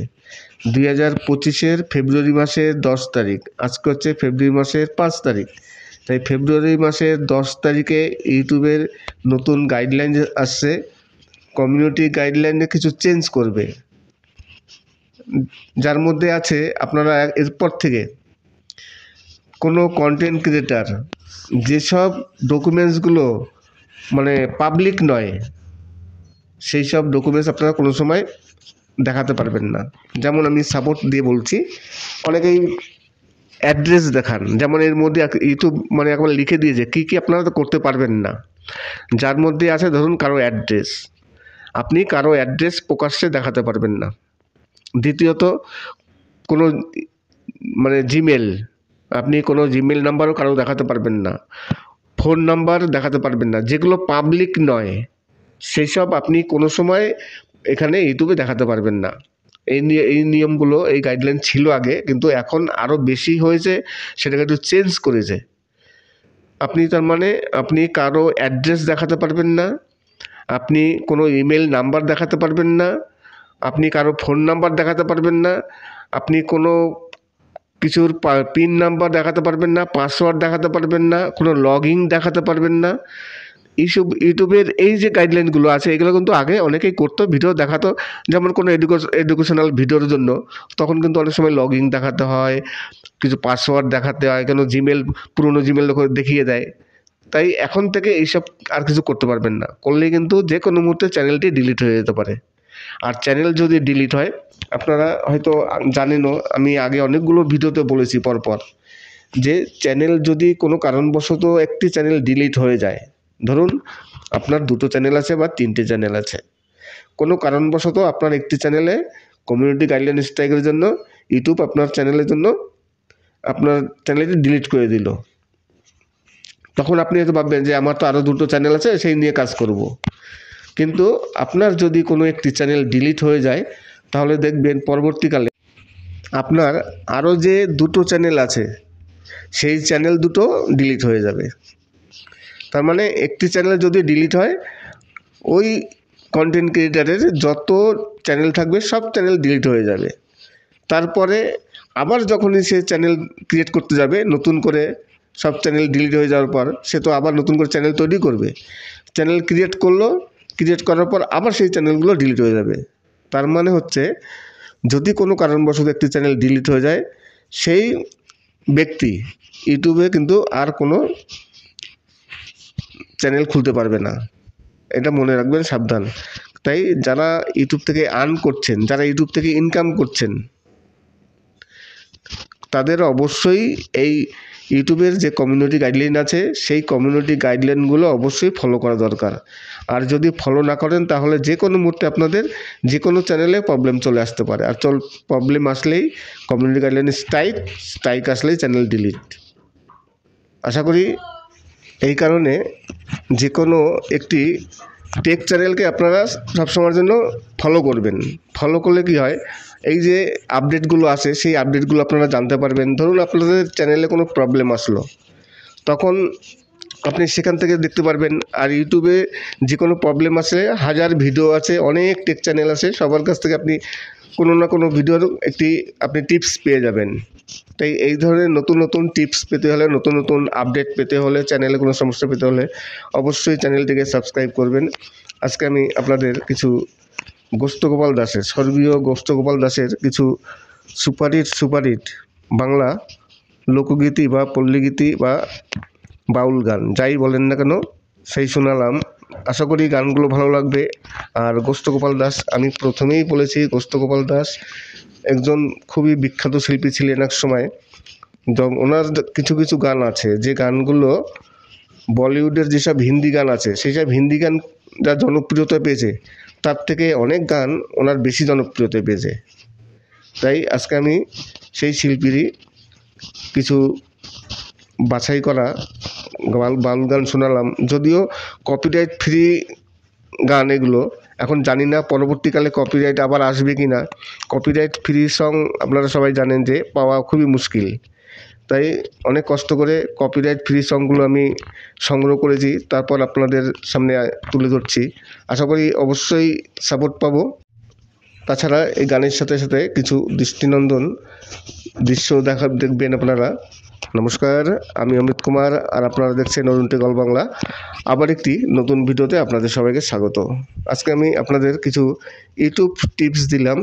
2025 ফেব্রুয়ারি মাসের 10 তারিখ। আজকে হচ্ছে ফেব্রুয়ারি মাসের 5 তারিখ। তাই ফেব্রুয়ারি মাসের 10 তারিখে ইউটিউবের নতুন গাইডলাইন আসছে। কমিউনিটি গাইডলাইনে কিছু চেঞ্জ করবে, যার মধ্যে আছে আপনারা এরপর থেকে কোনো কন্টেন্ট ক্রিয়েটার যেসব ডকুমেন্টসগুলো মানে পাবলিক নয়, সেই সব ডকুমেন্টস আপনারা কোনো সময় দেখাতে পারবেন না। যেমন আমি সাপোর্ট দিয়ে বলছি, অনেকেই অ্যাড্রেস দেখান, যেমন এর মধ্যে ইউটিউব মানে একবার লিখে দিয়েছে কী কী আপনারা তো করতে পারবেন না। যার মধ্যে আছে ধরুন কারো অ্যাড্রেস, আপনি কারো অ্যাড্রেস প্রকাশ্যে দেখাতে পারবেন না। দ্বিতীয়ত কোনো মানে জিমেল, আপনি কোনো জিমেল নাম্বারও কারো দেখাতে পারবেন না। ফোন নাম্বার দেখাতে পারবেন না, যেগুলো পাবলিক নয় সেই সব আপনি কোনো সময় এখানে ইউটিউবে দেখাতে পারবেন না। এই নিয়মগুলো, এই গাইডলাইন ছিল আগে, কিন্তু এখন আরও বেশি হয়েছে, সেটাকে একটু চেঞ্জ করেছে। আপনি তার মানে আপনি কারো অ্যাড্রেস দেখাতে পারবেন না, আপনি কোনো ইমেল নাম্বার দেখাতে পারবেন না, আপনি কারো ফোন নাম্বার দেখাতে পারবেন না, আপনি কোনো কিছুর পিন নাম্বার দেখাতে পারবেন না, পাসওয়ার্ড দেখাতে পারবেন না, কোনো লগ ইন দেখাতে পারবেন না। এইসব ইউটিউবের এই যে গাইডলাইনগুলো আছে এগুলো কিন্তু আগে অনেকেই করতো, ভিডিও দেখাতো। যেমন কোনো এডুকেশনাল ভিডিওর জন্য তখন কিন্তু অনেক সময় লগ ইন দেখাতে হয়, কিছু পাসওয়ার্ড দেখাতে হয়, কেন জিমেল পুরনো জিমেল দেখিয়ে দেয়। তাই এখন থেকে এইসব আর কিছু করতে পারবেন না, করলেই কিন্তু যে কোনো মুহূর্তে চ্যানেলটি ডিলিট হয়ে যেতে পারে। আর চ্যানেল যদি ডিলিট হয়, আপনারা হয়তো জানেনও, আমি আগে অনেকগুলো ভিডিওতে বলেছি পরপর, যে চ্যানেল যদি কোনো কারণবশত একটি চ্যানেল ডিলিট হয়ে যায়, ধরুন আপনার 2টো চ্যানেল আছে বা 3টে চ্যানেল আছে, কোনো কারণবশত আপনার একটি চ্যানেলে কমিউনিটি গাইডলাইন স্ট্রাইকের জন্য ইউটিউব আপনার চ্যানেলের জন্য আপনার চ্যানেলটি ডিলিট করে দিল, তখন আপনি হয়তো ভাববেন যে আমার তো আরও 2টো চ্যানেল আছে, সেই নিয়ে কাজ করব। কিন্তু আপনার যদি কোনো একটি চ্যানেল ডিলিট হয়ে যায়, তাহলে দেখবেন পরবর্তীকালে আপনার আরও যে 2টো চ্যানেল আছে সেই চ্যানেল দুটো ডিলিট হয়ে যাবে। তার মানে একটি চ্যানেল যদি ডিলিট হয়, ওই কন্টেন্ট ক্রিয়েটারের যত চ্যানেল থাকবে সব চ্যানেল ডিলিট হয়ে যাবে। তারপরে আবার যখনই সে চ্যানেল ক্রিয়েট করতে যাবে নতুন করে, সব চ্যানেল ডিলিট হয়ে যাওয়ার পর সে তো আবার নতুন করে চ্যানেল তৈরি করবে, চ্যানেল ক্রিয়েট করলো, ক্রিয়েট করার পর আবার সেই চ্যানেলগুলো ডিলিট হয়ে যাবে। তার মানে হচ্ছে যদি কোনো কারণবশত একটি চ্যানেল ডিলিট হয়ে যায়, সেই ব্যক্তি ইউটিউবে কিন্তু আর কোনো চ্যানেল খুলতে পারবে না। এটা মনে রাখবেন, সাবধান। তাই যারা ইউটিউব থেকে আর্ন করছেন, যারা ইউটিউব থেকে ইনকাম করছেন, তাদের অবশ্যই এই ইউটিউবের যে কমিউনিটি গাইডলাইন আছে সেই কমিউনিটি গাইডলাইনগুলো অবশ্যই ফলো করা দরকার। আর যদি ফলো না করেন তাহলে যে কোনো মুহূর্তে আপনাদের যে কোনো চ্যানেলে প্রবলেম চলে আসতে পারে। আর প্রবলেম আসলেই কমিউনিটি গাইডলাইন স্ট্রাইক আসলেই চ্যানেল ডিলিট। আশা করি এই কারণে যে কোনো একটি টেক চ্যানেলকে আপনারা সবসময়ের জন্য ফলো করবেন। ফলো করলে কি হয়, এই যে আপডেটগুলো আসে সেই আপডেটগুলো আপনারা জানতে পারবেন। ধরুন আপনাদের চ্যানেলে কোনো প্রবলেম আসলো, তখন আপনি সেখান থেকে দেখতে পারবেন। আর ইউটিউবে যে কোনো প্রবলেম আছে, হাজার ভিডিও আছে, অনেক টেক চ্যানেল আছে, সবার কাছ থেকে আপনি কোনো না কোনো ভিডিওর একটি আপনি টিপস পেয়ে যাবেন। তাই এই ধরনের নতুন নতুন টিপস পেতে হলে, নতুন নতুন আপডেট পেতে হলে, চ্যানেলে কোনো সমস্যা পেতে হলে অবশ্যই চ্যানেলটিকে সাবস্ক্রাইব করবেন। আজকে আমি আপনাদের কিছু গোষ্ঠগোপাল দাসের, স্বর্গীয় গোষ্ঠগোপাল দাসের কিছু সুপারহিট বাংলা লোকগীতি বা পল্লীগীতি বা বাউল গান যাই বলেন না কেন সেই শোনালাম। আশা করি গানগুলো ভালো লাগবে। আর গোষ্ঠগোপাল দাস, আমি প্রথমেই বলেছি, গোষ্ঠগোপাল দাস একজন খুবই বিখ্যাত শিল্পী ছিলেন এক সময়। ওনার কিছু কিছু গান আছে, যে গানগুলো বলিউডের যেসব হিন্দি গান আছে, সেই সব হিন্দি গান যা জনপ্রিয়তা পেয়েছে, তার থেকে অনেক গান ওনার বেশি জনপ্রিয়তা পেয়েছে। তাই আজকে আমি সেই শিল্পীরই কিছু বাছাই করা বাউল গান শোনালাম। যদিও কপিরাইট ফ্রি গান এগুলো, এখন জানি না পরবর্তীকালে কপিরাইট আবার আসবে কি না। কপিরাইট ফ্রি সং আপনারা সবাই জানেন যে পাওয়া খুবই মুশকিল। তাই অনেক কষ্ট করে কপিরাইট ফ্রি সংগুলো আমি সংগ্রহ করেছি, তারপর আপনাদের সামনে তুলে ধরছি। আশা করি অবশ্যই সাপোর্ট পাবো। তাছাড়া এই গানের সাথে সাথে কিছু দৃষ্টিনন্দন দৃশ্য দেখবেন আপনারা। নমস্কার, আমি অমিত কুমার, আর আপনারা দেখছেন অরুণ টেক অল বাংলা। আবার একটি নতুন ভিডিওতে আপনাদের সবাইকে স্বাগত। আজকে আমি আপনাদের কিছু ইউটিউব টিপস দিলাম।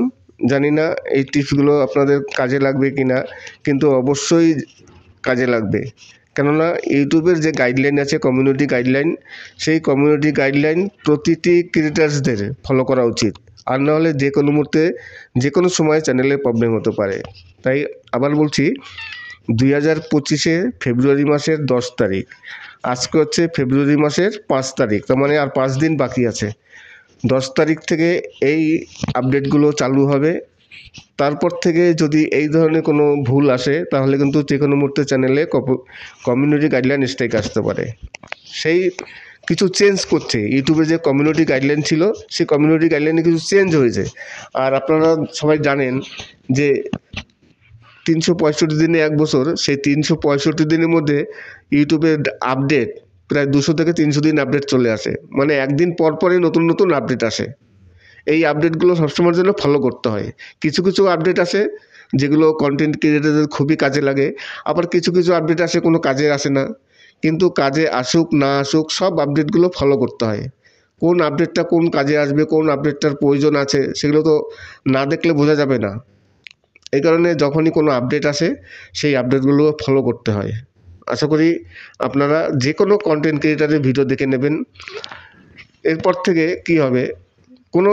জানি না এই টিপসগুলো আপনাদের কাজে লাগবে কি না, কিন্তু অবশ্যই কাজে লাগবে। কেননা ইউটিউবের যে গাইডলাইন আছে, কমিউনিটি গাইডলাইন, সেই কমিউনিটি গাইডলাইন প্রতিটি ক্রিয়েটার্সদের ফলো করা উচিত। আর না হলে যে কোনো মুহূর্তে, যে কোনো সময় চ্যানেলে প্রবলেম হতে পারে। তাই আবার বলছি, 2025 ফেব্রুয়ারি মাসের 10 তারিখ, আজকে হচ্ছে ফেব্রুয়ারি মাসের 5 তারিখ, তার মানে আর 5 দিন বাকি আছে। 10 তারিখ থেকে এই আপডেটগুলো চালু হবে। তারপর থেকে যদি এই ধরনের কোনো ভুল আসে, তাহলে কিন্তু যে কোনো মুহূর্তে চ্যানেলে কমিউনিটি গাইডলাইন স্ট্রাইক আসতে পারে। সেই কিছু চেঞ্জ করছে, ইউটিউবে যে কমিউনিটি গাইডলাইন ছিল, সেই কমিউনিটি গাইডলাইনে কিছু চেঞ্জ হয়েছে। আর আপনারা সবাই জানেন যে 365 দিনে এক বছর, সেই 365 দিনের মধ্যে ইউটিউবের আপডেট প্রায় 200 থেকে 300 দিন আপডেট চলে আসে। মানে একদিন পর পরই নতুন নতুন আপডেট আসে। এই আপডেটগুলো সবসময়ের জন্য ফলো করতে হয়। কিছু কিছু আপডেট আসে যেগুলো কন্টেন্ট ক্রিয়েটারদের খুবই কাজে লাগে, আবার কিছু কিছু আপডেট আসে কোনো কাজে আসে না। কিন্তু কাজে আসুক না আসুক, সব আপডেটগুলো ফলো করতে হয়। কোন আপডেটটা কোন কাজে আসবে, কোন আপডেটটার প্রয়োজন আছে, সেগুলো তো না দেখলে বোঝা যাবে না। এই কারণে যখনই কোনো আপডেট আসে, সেই আপডেটগুলো ফলো করতে হয়। আশা করি আপনারা যে কোনো কন্টেন্ট ক্রিয়েটারের ভিডিও দেখে নেবেন। এরপর থেকে কি হবে, কোনো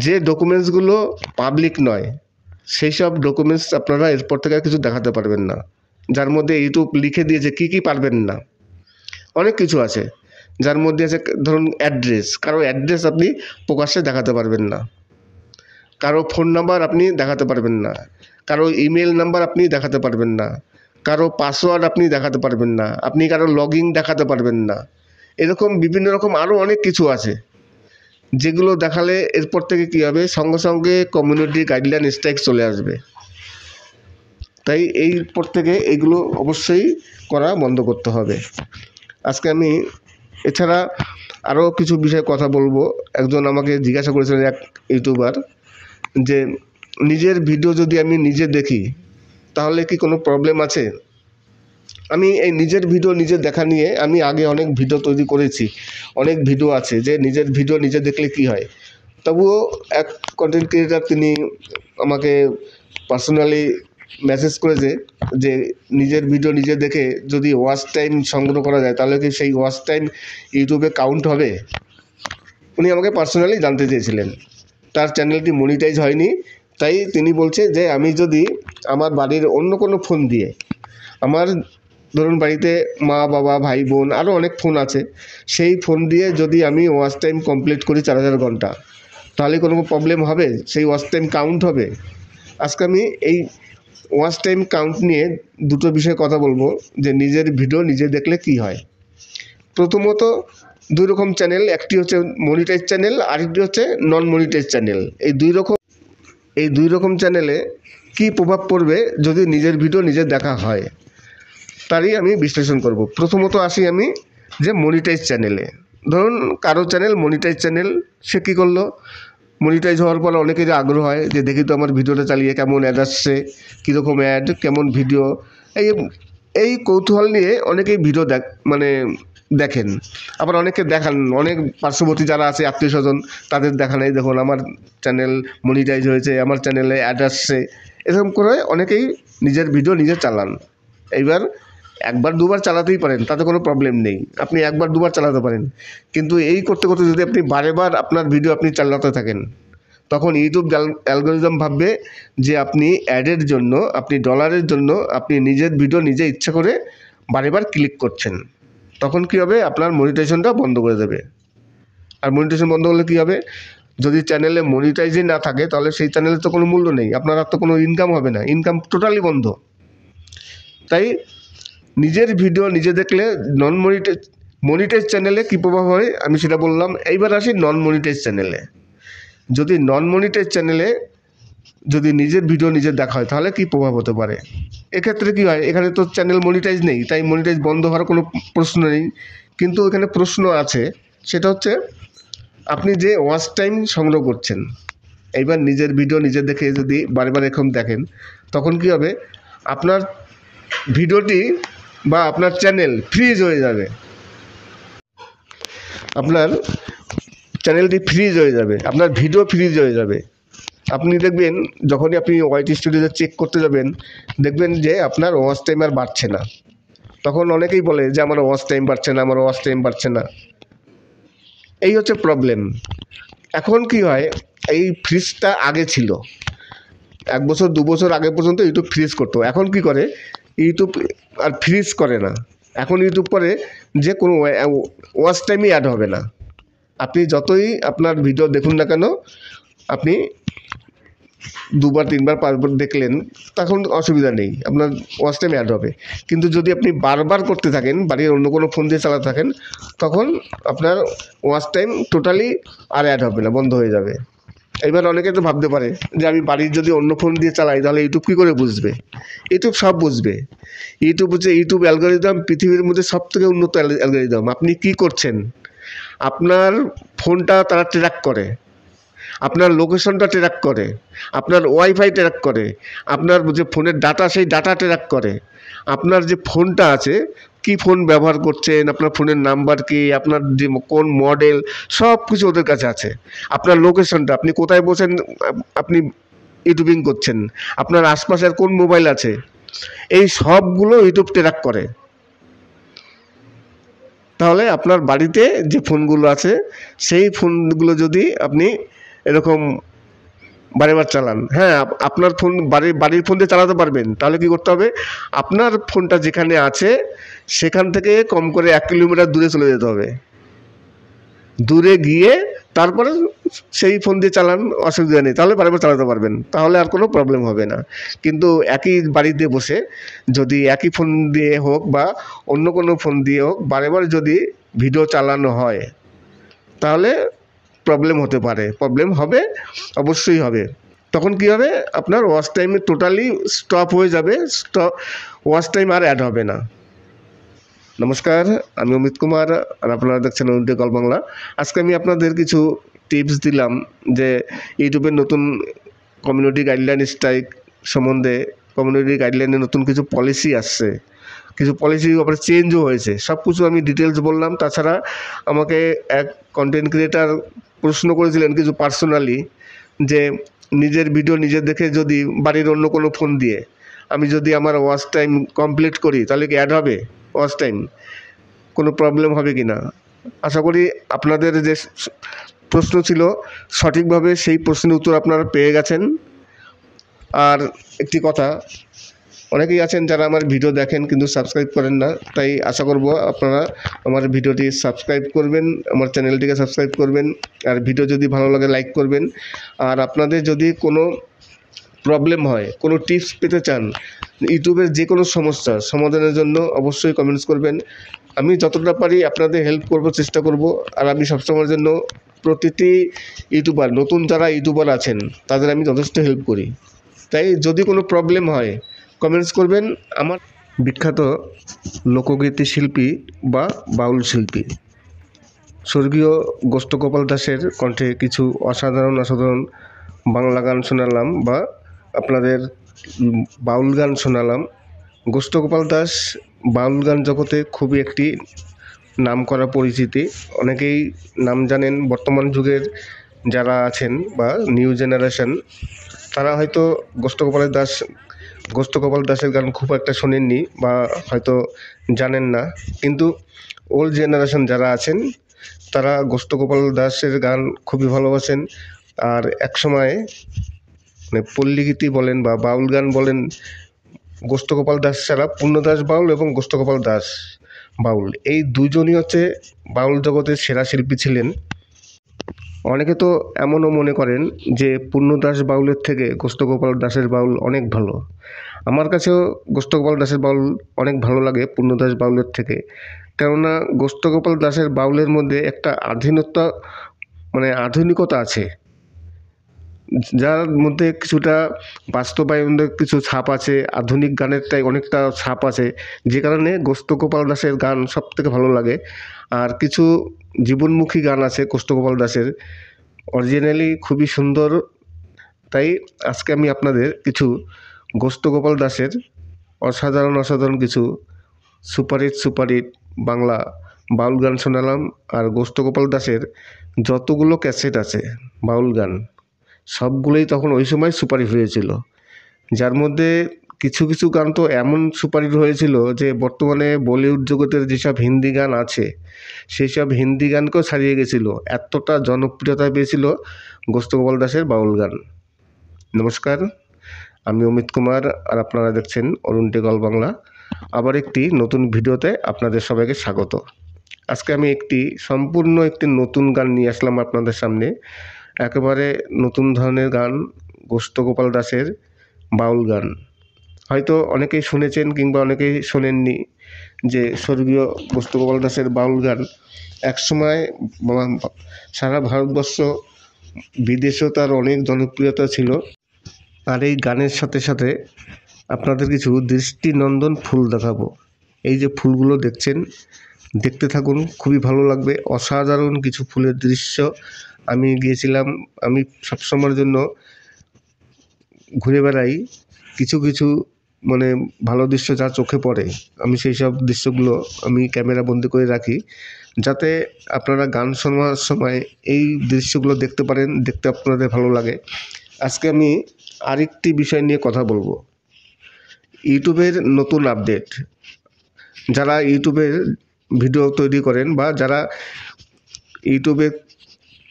যে ডকুমেন্টসগুলো পাবলিক নয়, সেই সব ডকুমেন্টস আপনারা এরপর থেকে আর কিছু দেখাতে পারবেন না। যার মধ্যে ইউটিউব লিখে দিয়েছে কী কী পারবেন না। অনেক কিছু আছে, যার মধ্যে আছে ধরুন অ্যাড্রেস, কারো অ্যাড্রেস আপনি প্রকাশ্যে দেখাতে পারবেন না, কারো ফোন নাম্বার আপনি দেখাতে পারবেন না, কারো ইমেল নাম্বার আপনি দেখাতে পারবেন না, কারো পাসওয়ার্ড আপনি দেখাতে পারবেন না, আপনি কারো লগইন দেখাতে পারবেন না। এরকম বিভিন্ন রকম আরও অনেক কিছু আছে, যেগুলো দেখালে এরপর থেকে কী হবে, সঙ্গে সঙ্গে কমিউনিটি গাইডলাইন স্ট্রাইক চলে আসবে। তাই এইপর থেকে এগুলো অবশ্যই করা বন্ধ করতে হবে। আজকে আমি এছাড়া আরও কিছু বিষয়ে কথা বলবো। একজন আমাকে জিজ্ঞাসা করেছিলেন, এক ইউটিউবার, যে নিজের ভিডিও যদি আমি নিজে দেখি তাহলে কি কোনো প্রবলেম আছে। আমি এই নিজের ভিডিও নিজে দেখা নিয়ে আমি আগে অনেক ভিডিও তৈরি করেছি, অনেক ভিডিও আছে যে নিজের ভিডিও নিজে দেখলে কি হয়। তবুও এক কন্টেন্ট ক্রিয়েটার তিনি আমাকে পার্সোনালি মেসেজ করেছে যে নিজের ভিডিও নিজে দেখে যদি ওয়াচ টাইম সংগ্রহ করা যায়, তাহলে কি সেই ওয়াচ টাইম ইউটিউবে কাউন্ট হবে। উনি আমাকে পার্সোনালি জানতে চেয়েছিলেন। তার চ্যানেলটি মনিটাইজ হয়নি, তাই তিনি বলছে যে আমি যদি আমার বাড়ির অন্য কোনো ফোন দিয়ে, আমার ধরুন বাড়িতে মা বাবা ভাই বোন আরও অনেক ফোন আছে, সেই ফোন দিয়ে যদি আমি ওয়াচ টাইম কমপ্লিট করি 4000 ঘন্টা, তাহলে কোনো প্রবলেম হবে, সেই ওয়াচ টাইম কাউন্ট হবে। আজকে আমি এই ওয়াচ টাইম কাউন্ট নিয়ে দুটো বিষয়ে কথা বলবো, যে নিজের ভিডিও নিজে দেখলে কি হয়। প্রথমত, দুই রকম চ্যানেল, একটি হচ্ছে মনিটাইজ চ্যানেল, আরেকটি হচ্ছে নন মনিটাইজ চ্যানেল। এই দুই রকম চ্যানেলে কি প্রভাব পড়বে যদি নিজের ভিডিও নিজে দেখা হয়, তারই আমি বিশ্লেষণ করব। প্রথমত আসি আমি যে মনিটাইজ চ্যানেলে, ধরুন কারো চ্যানেল মনিটাইজ চ্যানেল, সে কী করলো, মনিটাইজ হওয়ার পর অনেকেরই আগ্রহ হয় যে দেখি তো আমার ভিডিওটা চালিয়ে কেমন অ্যাড আসছে, কীরকম অ্যাড, কেমন ভিডিও, এই এই কৌতূহল নিয়ে অনেকেই ভিডিও দেখেন। আবার অনেকে দেখান, অনেক পার্শ্ববর্তী যারা আছে আত্মীয় স্বজন তাদের দেখান, এই দেখুন আমার চ্যানেল মনিটাইজ হয়েছে, আমার চ্যানেলে অ্যাড আসছে, এরকম করে অনেকেই নিজের ভিডিও নিজে চালান। এইবার একবার দুবার চালাতেই পারেন, তাতে কোনো প্রবলেম নেই, আপনি একবার দুবার চালাতে পারেন। কিন্তু এই করতে করতে যদি আপনি বারেবার আপনার ভিডিও আপনি চালাতে থাকেন, তখন ইউটিউব অ্যালগোরিদম ভাববে যে আপনি অ্যাডের জন্য, আপনি ডলারের জন্য আপনি নিজের ভিডিও নিজে ইচ্ছা করে বারেবার ক্লিক করছেন। তখন কী হবে, আপনার মনিটাইজেশনটা বন্ধ করে দেবে। আর মনিটাইজেশন বন্ধ করলে কী হবে, যদি চ্যানেলে মনিটাইজই না থাকে তাহলে সেই চ্যানেলের তো কোনো মূল্য নেই, আপনার আর তো কোনো ইনকাম হবে না, ইনকাম টোটালি বন্ধ। তাই নিজের ভিডিও নিজে দেখলে মনিটাইজ চ্যানেলে কী প্রভাব হয় আমি সেটা বললাম। এইবার আসি নন মনিটাইজ চ্যানেলে। যদি নন মনিটাইজ চ্যানেলে যদি নিজের ভিডিও নিজে দেখা হয় তাহলে কী প্রভাব হতে পারে। এক্ষেত্রে কী হয়, এখানে তো চ্যানেল মনিটাইজ নেই, তাই মনিটাইজ বন্ধ হওয়ার কোনো প্রশ্ন নেই। কিন্তু এখানে প্রশ্ন আছে, সেটা হচ্ছে আপনি যে ওয়াচ টাইম সংগ্রহ করছেন, এইবার নিজের ভিডিও নিজে দেখে যদি বারবার এখন দেখেন, তখন কী হবে, আপনার ভিডিওটি বা আপনার চ্যানেল ফ্রিজ হয়ে যাবে, আপনার চ্যানেলটি ফ্রিজ হয়ে যাবে, আপনার ভিডিও ফ্রিজ হয়ে যাবে। আপনি দেখবেন যখনই আপনি ওয়াইটি স্টুডিওতে চেক করতে যাবেন, দেখবেন যে আপনার ওয়াচ টাইম আর বাড়ছে না। তখন অনেকেই বলে যে আমার ওয়াচ টাইম বাড়ছে না, আমার ওয়াচ টাইম বাড়ছে না। এই হচ্ছে প্রবলেম। এখন কি হয়, এই ফ্রিজটা আগে ছিল, 1 বছর 2 বছর আগে পর্যন্ত ইউটিউব ফ্রিজ করতো। এখন কি করে, ইউটিউব আর ফ্রিজ করে না। এখন ইউটিউব করে যে কোনো ওয়াচ টাইমই অ্যাড হবে না। আপনি যতই আপনার ভিডিও দেখুন না কেন, আপনি 2 বার 3 বার 5 বার দেখলেন, তখন অসুবিধা নেই, আপনার ওয়াচ টাইম অ্যাড হবে। কিন্তু যদি আপনি বারবার করতে থাকেন, বাড়ির অন্য কোনো ফোন দিয়ে চালাতে থাকেন, তখন আপনার ওয়াচ টাইম টোটালি আর অ্যাড হবে না, বন্ধ হয়ে যাবে। এবার অনেকে তো ভাবতে পারে যে আমি বাড়ির যদি অন্য ফোন দিয়ে চালাই তাহলে ইউটিউব কী করে বুঝবে। ইউটিউব সব বুঝবে। ইউটিউব হচ্ছে ইউটিউব অ্যালগোরিদম পৃথিবীর মধ্যে সবথেকে উন্নত অ্যালগোরিদম। আপনি কি করছেন, আপনার ফোনটা তারা ট্র্যাক করে, আপনার লোকেশনটা ট্র্যাক করে, আপনার ওয়াইফাই ট্র্যাক করে, আপনার যে ফোনের ডাটা সেই ডাটা ট্র্যাক করে, আপনার যে ফোনটা আছে কি ফোন ব্যবহার করছেন, আপনার ফোনের নাম্বার কি, আপনার যে কোন মডেল, সব কিছু ওদের কাছে আছে। আপনার লোকেশনটা, আপনি কোথায় বসেন, আপনি ইউটিউবিং করছেন, আপনার আশপাশের কোন মোবাইল আছে, এই সবগুলো ইউটিউব ট্র্যাক করে। তাহলে আপনার বাড়িতে যে ফোনগুলো আছে সেই ফোনগুলো যদি আপনি এরকম বারেবার চালান, হ্যাঁ আপনার ফোন বাড়ির ফোন দিয়ে চালাতে পারবেন। তাহলে কি করতে হবে, আপনার ফোনটা যেখানে আছে সেখান থেকে কম করে 1 কিলোমিটার দূরে চলে যেতে হবে, দূরে গিয়ে তারপরে সেই ফোন দিয়ে চালান, অসুবিধা নেই, তাহলে বারবার চালাতে পারবেন, তাহলে আর কোনো প্রবলেম হবে না। কিন্তু একই বাড়িতে বসে যদি একই ফোন দিয়ে হোক বা অন্য কোনো ফোন দিয়ে হোক বারবার যদি ভিডিও চালানো হয়, তাহলে প্রবলেম হতে পারে, প্রবলেম হবে, অবশ্যই হবে। তখন কি হবে, আপনার ওয়াচ টাইম টোটালি স্টপ হয়ে যাবে, ওয়াচ টাইম আর অ্যাড হবে না। নমস্কার, আমি অমিত কুমার, আর আপনারা দেখছেন অনুদীপ গল্প বাংলা। আজকে আমি আপনাদের কিছু টিপস দিলাম যে ইউটিউবের নতুন কমিউনিটি গাইডলাইন স্ট্রাইক সম্বন্ধে, কমিউনিটি গাইডলাইনে নতুন কিছু পলিসি আসছে, কিছু পলিসি আবার চেঞ্জও হয়েছে, সব কিছু আমি ডিটেলস বললাম। তাছাড়া আমাকে এক কন্টেন্ট ক্রিয়েটার প্রশ্ন করেছিলেন কিছু পার্সোনালি, যে নিজের ভিডিও নিজে দেখে যদি বাড়ির অন্য কোনো ফোন দিয়ে আমি যদি আমার ওয়াচ টাইম কমপ্লিট করি তাহলে কি অ্যাড হবে ওয়াচ টাইম, কোনো প্রবলেম হবে কি না। আশা করি আপনাদের যে প্রশ্ন ছিল সঠিকভাবে সেই প্রশ্নের উত্তর আপনারা পেয়ে গেছেন। আর একটি কথা, অনেকেই আছেন যারা আমার ভিডিও দেখেন কিন্তু সাবস্ক্রাইব করেন না, তাই আশা করব আপনারা আমার ভিডিওটি সাবস্ক্রাইব করবেন, আমার চ্যানেলটিকে সাবস্ক্রাইব করবেন, আর ভিডিও যদি ভালো লাগে লাইক করবেন। আর আপনাদের যদি কোনো প্রবলেম হয়, কোনো টিপস পেতে চান, ইউটিউবের যে কোনো সমস্যার সমাধানের জন্য অবশ্যই কমেন্টস করবেন। আমি যতটা পারি আপনাদের হেল্প করব, চেষ্টা করব। আর আমি সবসময়ের জন্য প্রতিটি ইউটিউবার, নতুন যারা ইউটিউবার আছেন তাদের আমি যথেষ্ট হেল্প করি। তাই যদি কোনো প্রবলেম হয় কমেন্টস করবেন। বিখ্যাত লোকগীতি শিল্পী বা বাউল শিল্পী স্বর্গীয় গোষ্ঠগোপাল দাসের কণ্ঠে কিছু অসাধারণ বাংলা গান শোনালাম বা আপনাদের বাউল গান শোনালাম। গোষ্ঠগোপাল দাস বাউল গান জগতে খুবই একটি নামকরা পরিচিতি, অনেকেই নাম জানেন। বর্তমান যুগের যারা আছেন বা নিউ জেনারেশন, তারা হয়তো গোষ্ঠগোপাল দাসের গান খুব একটা শোনেননি বা হয়তো জানেন না, কিন্তু ওল্ড জেনারেশন যারা আছেন তারা গোষ্ঠগোপাল দাসের গান খুবই ভালোবাসেন। আর একসময় মানে পল্লীগীতি বলেন বা বাউল গান বলেন, গোষ্ঠগোপাল দাস ছাড়া পূর্ণদাস বাউল এবং গোষ্ঠগোপাল দাস বাউল, এই দুজনই হচ্ছে বাউল জগতের সেরা শিল্পী ছিলেন। অনেকে তো এমনও মনে করেন যে পূর্ণদাস বাউলের থেকে গোষ্ঠগোপাল দাসের বাউল অনেক ভালো। আমার কাছেও গোষ্ঠগোপাল দাসের বাউল অনেক ভালো লাগে পূর্ণদাস বাউলের থেকে, কেননা গোষ্ঠগোপাল দাসের বাউলের মধ্যে একটা আধুনিকতা আছে, যার মধ্যে কিছুটা বাস্তবায়নের কিছু ছাপ আছে, আধুনিক গানেরটাই অনেকটা ছাপ আছে, যে কারণে গোষ্ঠগোপাল দাসের গান সবথেকে ভালো লাগে। আর কিছু জীবনমুখী গান আছে গোষ্ঠগোপাল দাসের, অরিজিনালি খুবই সুন্দর। তাই আজকে আমি আপনাদের কিছু গোষ্ঠগোপাল দাসের অসাধারণ কিছু সুপারহিট বাংলা বাউল গান শোনালাম। আর গোষ্ঠগোপাল দাসের যতগুলো ক্যাসেট আছে বাউল গান, সবগুলোই তখন ওই সময় সুপারহিট হয়েছিল, যার মধ্যে কিছু গান তো এমন সুপারহিট হয়েছিল যে বর্তমানে বলিউড জগতের যেসব হিন্দি গান আছে সেই সব হিন্দি গানকেও ছাড়িয়ে গেছিল, এতটা জনপ্রিয়তা পেয়েছিল গোষ্ঠগোপাল দাসের বাউল গান। নমস্কার, আমি অমিত কুমার আর আপনারা দেখছেন অরুণ টেকল বাংলা। আবার একটি নতুন ভিডিওতে আপনাদের সবাইকে স্বাগত। আজকে আমি সম্পূর্ণ একটি নতুন গান নিয়ে আসলাম আপনাদের সামনে, একেবারে নতুন ধরনের গান, গোষ্ঠগোপাল দাসের বাউল গান। হয়তো অনেকেই শুনেছেন কিংবা অনেকেই শোনেননি যে স্বর্গীয় গোষ্ঠগোপাল দাসের বাউল গান একসময় সারা ভারতবর্ষ বিদেশেও তার অনেক জনপ্রিয়তা ছিল। আর এই গানের সাথে সাথে আপনাদের কিছু দৃষ্টিনন্দন ফুল দেখাবো। এই যে ফুলগুলো দেখছেন, দেখতে থাকুন, খুবই ভালো লাগবে। অসাধারণ কিছু ফুলের দৃশ্য আমি গিয়েছিলাম। আমি সবসময়ের জন্য ঘুরে বেড়াই, কিছু মানে ভালো দৃশ্য যা চোখে পড়ে আমি সেই সব দৃশ্যগুলো আমি ক্যামেরা বন্দি করে রাখি, যাতে আপনারা গান শোনার সময় এই দৃশ্যগুলো দেখতে পারেন, দেখতে আপনাদের ভালো লাগে। আজকে আমি আরেকটি বিষয় নিয়ে কথা বলবো, ইউটিউবের নতুন আপডেট। যারা ইউটিউবের ভিডিও তৈরি করেন বা যারা ইউটিউবে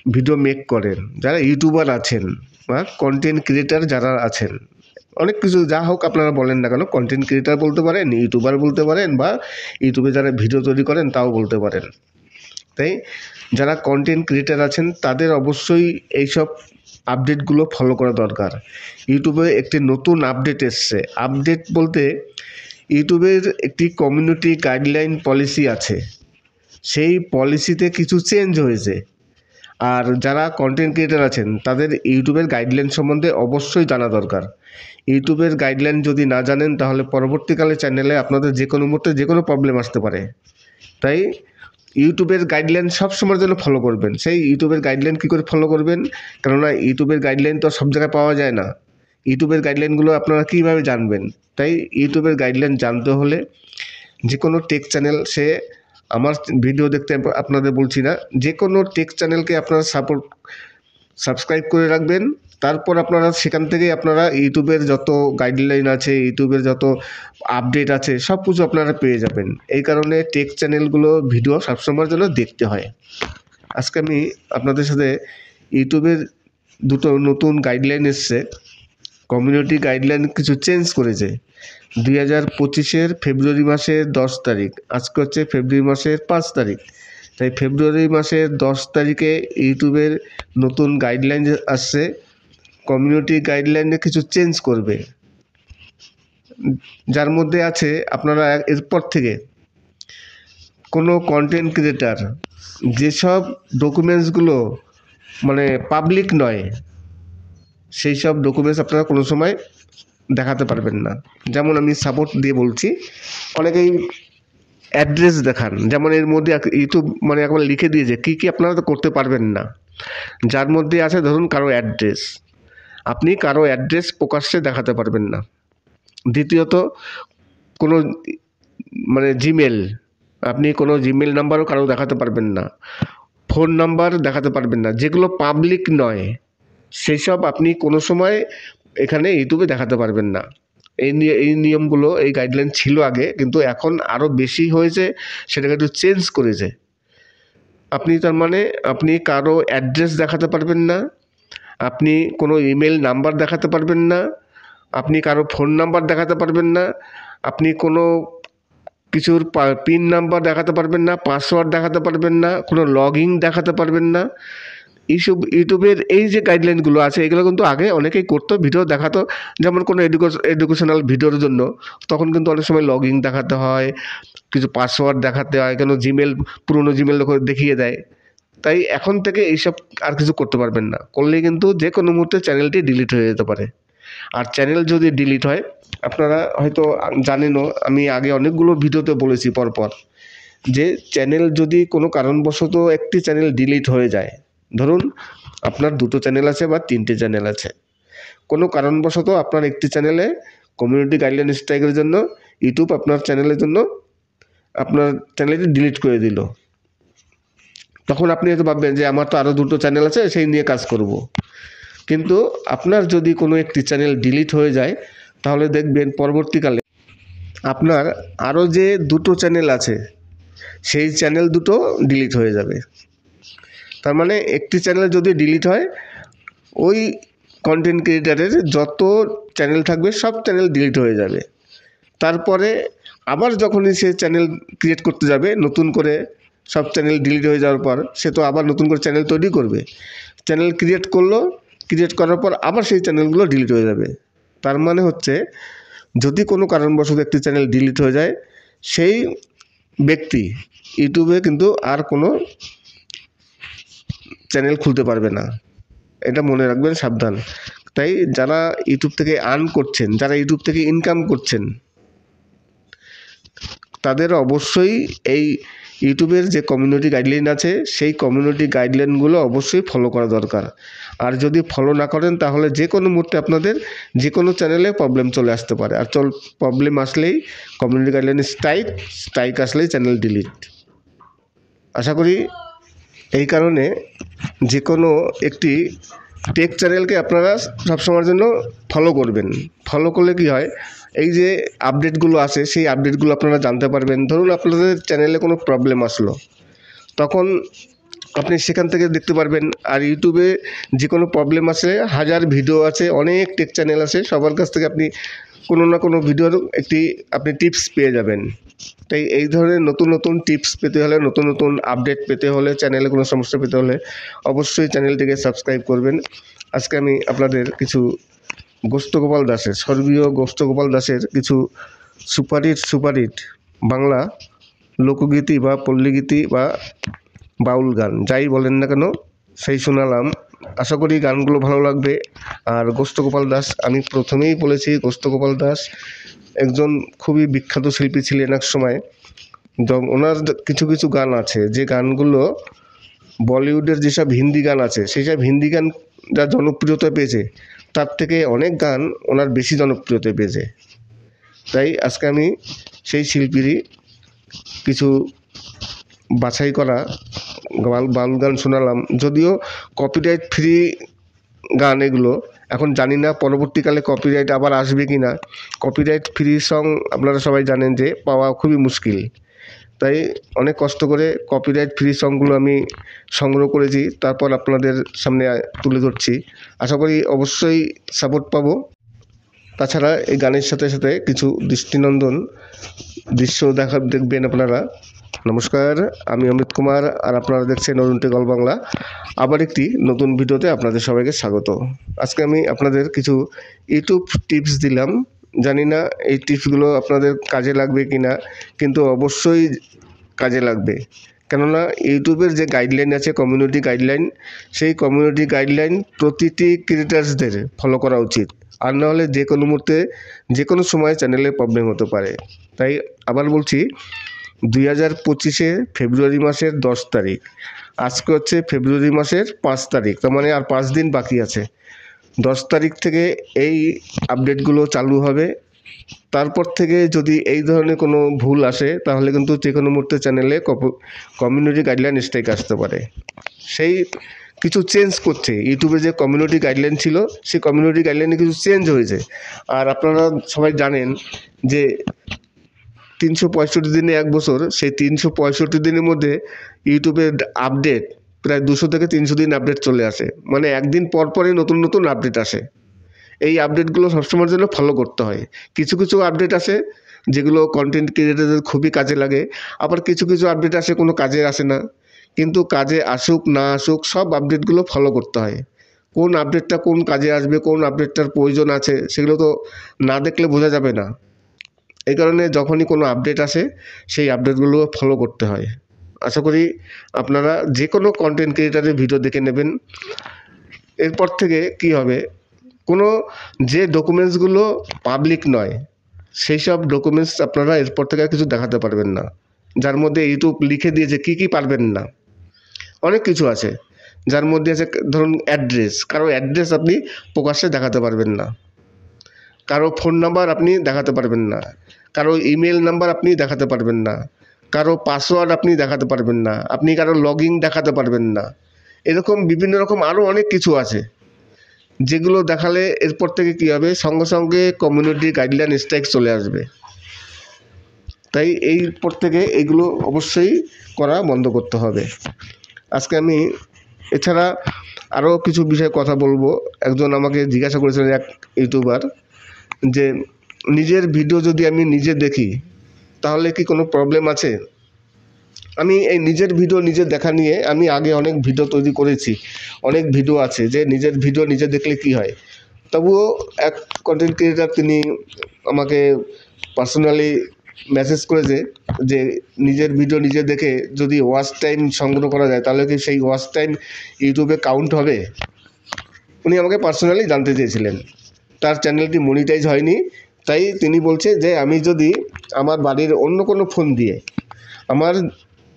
ভিডিও মেক করেন, যারা ইউটিউবার আছেন বা কন্টেন্ট ক্রিয়েটার যারা আছেন, অনেক কিছু যা হোক আপনারা বলেন না কেন, কন্টেন্ট ক্রিয়েটার বলতে পারেন, ইউটিউবার বলতে পারেন, বা ইউটিউবে যারা ভিডিও তৈরি করেন তাও বলতে পারেন। তাই যারা কন্টেন্ট ক্রিয়েটার আছেন তাদের অবশ্যই এইসব আপডেটগুলো ফলো করা দরকার। ইউটিউবে একটি নতুন আপডেট এসছে। আপডেট বলতে ইউটিউবের একটি কমিউনিটি গাইডলাইন পলিসি আছে, সেই পলিসিতে কিছু চেঞ্জ হয়েছে। আর যারা কন্টেন্ট ক্রিয়েটার আছেন তাদের ইউটিউবের গাইডলাইন সম্বন্ধে অবশ্যই জানা দরকার। ইউটিউবের গাইডলাইন যদি না জানেন তাহলে পরবর্তীকালে চ্যানেলে আপনাদের যে কোনো মুহূর্তে যে কোনো প্রবলেম আসতে পারে। তাই ইউটিউবের গাইডলাইন সব সময়ের জন্য ফলো করবেন। সেই ইউটিউবের গাইডলাইন কী করে ফলো করবেন, কেননা ইউটিউবের গাইডলাইন তো সব জায়গায় পাওয়া যায় না। ইউটিউবের গাইডলাইনগুলো আপনারা কীভাবে জানবেন? তাই ইউটিউবের গাইডলাইন জানতে হলে যে কোনো টেক চ্যানেল, সে আমার ভিডিও দেখতে আপনাদের বলছি না, যে কোনো টেক চ্যানেলকে আপনারা সাবস্ক্রাইব করে রাখবেন। তারপর আপনারা সেখান থেকেই আপনারা ইউটিউবের যত গাইডলাইন আছে, ইউটিউবের যত আপডেট আছে সব কিছু আপনারা পেয়ে যাবেন। এই কারণে টেক চ্যানেলগুলো ভিডিও সবসময়ের জন্য দেখতে হয়। আজকে আমি আপনাদের সাথে ইউটিউবের দুটো নতুন গাইডলাইন এসছে, কমিউনিটি গাইডলাইন কিছু চেঞ্জ করেছে 2025 ফেব্রুয়ারি মাসের 10 তারিখ। আজকে হচ্ছে ফেব্রুয়ারি মাসের 5 তারিখ। তাই ফেব্রুয়ারি মাসের 10 তারিখে ইউটিউবের নতুন গাইডলাইন আসছে, কমিউনিটি গাইডলাইনে কিছু চেঞ্জ করবে, যার মধ্যে আছে আপনারা এরপর থেকে কোনো কন্টেন্ট ক্রিয়েটার যেসব ডকুমেন্টসগুলো মানে পাবলিক নয়, সেই সব ডকুমেন্টস আপনারা কোনো সময় দেখাতে পারবেন না। যেমন আমি সাপোর্ট দিয়ে বলছি, অনেকেই অ্যাড্রেস দেখান, যেমন এর মধ্যে ইউটিউব মানে একবার লিখে দিয়েছে কী কী আপনারা তো করতে পারবেন না। যার মধ্যে আছে ধরুন কারো অ্যাড্রেস, আপনি কারো অ্যাড্রেস প্রকাশ্যে দেখাতে পারবেন না। দ্বিতীয়ত কোনো মানে জিমেল, আপনি কোনো জিমেল নাম্বারও কারো দেখাতে পারবেন না, ফোন নাম্বার দেখাতে পারবেন না, যেগুলো পাবলিক নয় সেই সব আপনি কোনো সময় এখানে ইউটিউবে দেখাতে পারবেন না। এই নিয়মগুলো, এই গাইডলাইন ছিল আগে, কিন্তু এখন আরও বেশি হয়েছে, সেটাকে একটু চেঞ্জ করেছে। আপনি তার মানে আপনি কারো অ্যাড্রেস দেখাতে পারবেন না, আপনি কোনো ইমেল নাম্বার দেখাতে পারবেন না, আপনি কারো ফোন নাম্বার দেখাতে পারবেন না, আপনি কোনো কিছুর পিন নাম্বার দেখাতে পারবেন না, পাসওয়ার্ড দেখাতে পারবেন না, কোনো লগ ইন দেখাতে পারবেন না। এইসব ইউটিউবের এই যে গাইডলাইনগুলো আছে, এগুলো কিন্তু আগে অনেকেই করতো, ভিডিও দেখাতো, যেমন কোনো এডুকেশনাল ভিডিওর জন্য তখন কিন্তু অনেক সময় লগ ইন দেখাতে হয়, কিছু পাসওয়ার্ড দেখাতে হয়, কেন জিমেল পুরনো জিমেল দেখিয়ে দেয়। তাই এখন থেকে এইসব আর কিছু করতে পারবেন না, করলেই কিন্তু যে কোনো মুহূর্তে চ্যানেলটি ডিলিট হয়ে যেতে পারে। আর চ্যানেল যদি ডিলিট হয়, আপনারা হয়তো জানেনও, আমি আগে অনেকগুলো ভিডিওতে বলেছি পরপর, যে চ্যানেল যদি কোনো কারণবশত একটি চ্যানেল ডিলিট হয়ে যায়, ধরুন আপনার 2টো চ্যানেল আছে বা 3টে চ্যানেল আছে, কোনো কারণবশত আপনার একটি চ্যানেলে কমিউনিটি গাইডলাইন স্ট্রাইকের জন্য ইউটিউব আপনার চ্যানেলের জন্য আপনার চ্যানেলটি ডিলিট করে দিল, তখন আপনি হয়তো ভাববেন যে আমার তো আরও 2টো চ্যানেল আছে, সেই নিয়ে কাজ করব। কিন্তু আপনার যদি কোনো একটি চ্যানেল ডিলিট হয়ে যায়, তাহলে দেখবেন পরবর্তীকালে আপনার আরও যে 2টো চ্যানেল আছে সেই চ্যানেল দুটো ডিলিট হয়ে যাবে। তার মানে একটি চ্যানেল যদি ডিলিট হয়, ওই কন্টেন্ট ক্রিয়েটারের যত চ্যানেল থাকবে সব চ্যানেল ডিলিট হয়ে যাবে। তারপরে আবার যখনই সে চ্যানেল ক্রিয়েট করতে যাবে নতুন করে, সব চ্যানেল ডিলিট হয়ে যাওয়ার পর সে তো আবার নতুন করে চ্যানেল তৈরি করবে, চ্যানেল ক্রিয়েট করলো, ক্রিয়েট করার পর আবার সেই চ্যানেলগুলো ডিলিট হয়ে যাবে। তার মানে হচ্ছে, যদি কোনো কারণবশত একটি চ্যানেল ডিলিট হয়ে যায়, সেই ব্যক্তি ইউটিউবে কিন্তু আর কোনো চ্যানেল খুলতে পারবে না, এটা মনে রাখবেন, সাবধান। তাই যারা ইউটিউব থেকে আর্ন করছেন, যারা ইউটিউব থেকে ইনকাম করছেন, তাদের অবশ্যই এই ইউটিউবের যে কমিউনিটি গাইডলাইন আছে সেই কমিউনিটি গাইডলাইনগুলো অবশ্যই ফলো করা দরকার। আর যদি ফলো না করেন, তাহলে যে কোনো মুহূর্তে আপনাদের যে কোনো চ্যানেলে প্রবলেম চলে আসতে পারে। আর প্রবলেম আসলেই কমিউনিটি গাইডলাইন স্ট্রাইক আসলেই চ্যানেল ডিলিট। আশা করি এই কারণে যে কোনো একটি টেক চ্যানেলকে আপনারা সবসময়ের জন্য ফলো করবেন। ফলো করলে কি হয়, এই যে আপডেটগুলো আসে সেই আপডেটগুলো আপনারা জানতে পারবেন। ধরুন আপনাদের চ্যানেলে কোনো প্রবলেম আসলো, তখন আপনি সেখান থেকে দেখতে পারবেন। আর ইউটিউবে যে কোনো প্রবলেম আসে, হাজার ভিডিও আছে, অনেক টেক চ্যানেল আছে, সবার কাছ থেকে আপনি কোনো না কোনো ভিডিওর আপনি টিপস পেয়ে যাবেন। তাই এই ধরনের নতুন নতুন টিপস পেতে হলে, নতুন নতুন আপডেট পেতে হলে, চ্যানেলে কোনো সমস্যা পেতে হলে অবশ্যই চ্যানেলটিকে সাবস্ক্রাইব করবেন। আজকে আমি আপনাদের কিছু গোষ্ঠগোপাল দাসের, স্বর্গীয় গোষ্ঠগোপাল দাসের কিছু সুপারহিট বাংলা লোকগীতি বা পল্লীগীতি বা বাউল গান, যাই বলেন না কেন, সেই শোনালাম। আশা করি গানগুলো ভালো লাগবে। আর গোষ্ঠগোপাল দাস, আমি প্রথমেই বলেছি, গোষ্ঠগোপাল দাস একজন খুবই বিখ্যাত শিল্পী ছিলেন এক সময়। ওনার কিছু কিছু গান আছে, যে গানগুলো বলিউডের যেসব হিন্দি গান আছে, সেই সব হিন্দি গান যা জনপ্রিয়তা পেয়েছে, তার থেকে অনেক গান ওনার বেশি জনপ্রিয়তা পেয়েছে। তাই আজকে আমি সেই শিল্পীরই কিছু বাছাই করা বাউল গান শোনালাম। যদিও কপিরাইট ফ্রি গান এগুলো, এখন জানি না পরবর্তীকালে কপিরাইট আবার আসবে কি না। কপিরাইট ফ্রি সং আপনারা সবাই জানেন যে পাওয়া খুবই মুশকিল। তাই অনেক কষ্ট করে কপিরাইট ফ্রি সংগুলো আমি সংগ্রহ করেছি, তারপর আপনাদের সামনে তুলে ধরছি। আশা করি অবশ্যই সাপোর্ট পাবো। তাছাড়া এই গানের সাথে সাথে কিছু দৃষ্টিনন্দন দৃশ্য দেখবেন আপনারা। নমস্কার, আমি অমিত কুমার, আর আপনারা দেখছেন অরুণ টেক অল বাংলা। আবার একটি নতুন ভিডিওতে আপনাদের সবাইকে স্বাগত। আজকে আমি আপনাদের কিছু ইউটিউব টিপস দিলাম। জানি না এই টিপসগুলো আপনাদের কাজে লাগবে কি না, কিন্তু অবশ্যই কাজে লাগবে। কেননা ইউটিউবের যে গাইডলাইন আছে, কমিউনিটি গাইডলাইন, সেই কমিউনিটি গাইডলাইন প্রতিটি ক্রিয়েটার্সদের ফলো করা উচিত। আর না হলে যে কোনো মুহূর্তে যে কোনো সময় চ্যানেলে প্রবলেম হতে পারে। তাই আবার বলছি, 2025 ফেব্রুয়ারি মাসের 10 তারিখ, আজকে হচ্ছে ফেব্রুয়ারি মাসের 5 তারিখ, তার মানে আর 5 দিন বাকি আছে। 10 তারিখ থেকে এই আপডেটগুলো চালু হবে। তারপর থেকে যদি এই ধরনের কোনো ভুল আসে তাহলে কিন্তু যে কোনো মুহূর্তে চ্যানেলে কমিউনিটি গাইডলাইন স্ট্রাইক আসতে পারে। সেই কিছু চেঞ্জ করছে, ইউটিউবে যে কমিউনিটি গাইডলাইন ছিল সেই কমিউনিটি গাইডলাইনে কিছু চেঞ্জ হয়েছে। আর আপনারা সবাই জানেন যে 365 দিনে 1 বছর, সেই 365 দিনের মধ্যে ইউটিউবের আপডেট প্রায় 200 থেকে 300 দিন আপডেট চলে আসে, মানে একদিন পর পরই নতুন নতুন আপডেট আসে। এই আপডেটগুলো সবসময়ের জন্য ফলো করতে হয়। কিছু কিছু আপডেট আসে যেগুলো কন্টেন্ট ক্রিয়েটারদের খুবই কাজে লাগে, আবার কিছু কিছু আপডেট আসে কোনো কাজে আসে না। কিন্তু কাজে আসুক না আসুক সব আপডেটগুলো ফলো করতে হয়। কোন আপডেটটা কোন কাজে আসবে, কোন আপডেটটার প্রয়োজন আছে সেগুলো তো না দেখলে বোঝা যাবে না। এই কারণে যখনই কোনো আপডেট আসে সেই আপডেটগুলো ফলো করতে হয়। আশা করি আপনারা যে কোনো কন্টেন্ট ক্রিয়েটারের ভিডিও দেখে নেবেন। এরপর থেকে কি হবে, কোনো যে ডকুমেন্টসগুলো পাবলিক নয় সেই সব ডকুমেন্টস আপনারা এরপর থেকে আর কিছু দেখাতে পারবেন না। যার মধ্যে ইউটিউব লিখে দিয়েছে কী কী পারবেন না, অনেক কিছু আছে। যার মধ্যে আছে ধরুন অ্যাড্রেস, কারো অ্যাড্রেস আপনি প্রকাশ্যে দেখাতে পারবেন না, কারো ফোন নাম্বার আপনি দেখাতে পারবেন না, কারো ইমেল নাম্বার আপনি দেখাতে পারবেন না, কারো পাসওয়ার্ড আপনি দেখাতে পারবেন না, আপনি কারো লগ ইন দেখাতে পারবেন না। এরকম বিভিন্ন রকম আরও অনেক কিছু আছে যেগুলো দেখালে এরপর থেকে কী হবে, সঙ্গে সঙ্গে কমিউনিটি গাইডলাইন স্ট্রাইক চলে আসবে। তাই এরপর থেকে এগুলো অবশ্যই করা বন্ধ করতে হবে। আজকে আমি এছাড়া আরও কিছু বিষয়ে কথা বলবো। একজন আমাকে জিজ্ঞাসা করেছিলেন, এক ইউটিউবার, যে নিজের ভিডিও যদি আমি নিজে দেখি তাহলে কি কোনো প্রবলেম আছে। আমি এই নিজের ভিডিও নিজে দেখা নিয়ে আমি আগে অনেক ভিডিও তৈরি করেছি, অনেক ভিডিও আছে যে নিজের ভিডিও নিজে দেখলে কি হয়। তবুও এক কন্টেন্ট ক্রিয়েটার তিনি আমাকে পার্সোনালি মেসেজ করেছে যে নিজের ভিডিও নিজে দেখে যদি ওয়াচ টাইম সংগ্রহ করা যায় তাহলে কি সেই ওয়াচ টাইম ইউটিউবে কাউন্ট হবে। উনি আমাকে পার্সোনালি জানতে চেয়েছিলেন। তার চ্যানেলটি মনিটাইজ হয়নি, তাই তিনি বলছে যে আমি যদি আমার বাড়ির অন্য কোনো ফোন দিয়ে, আমার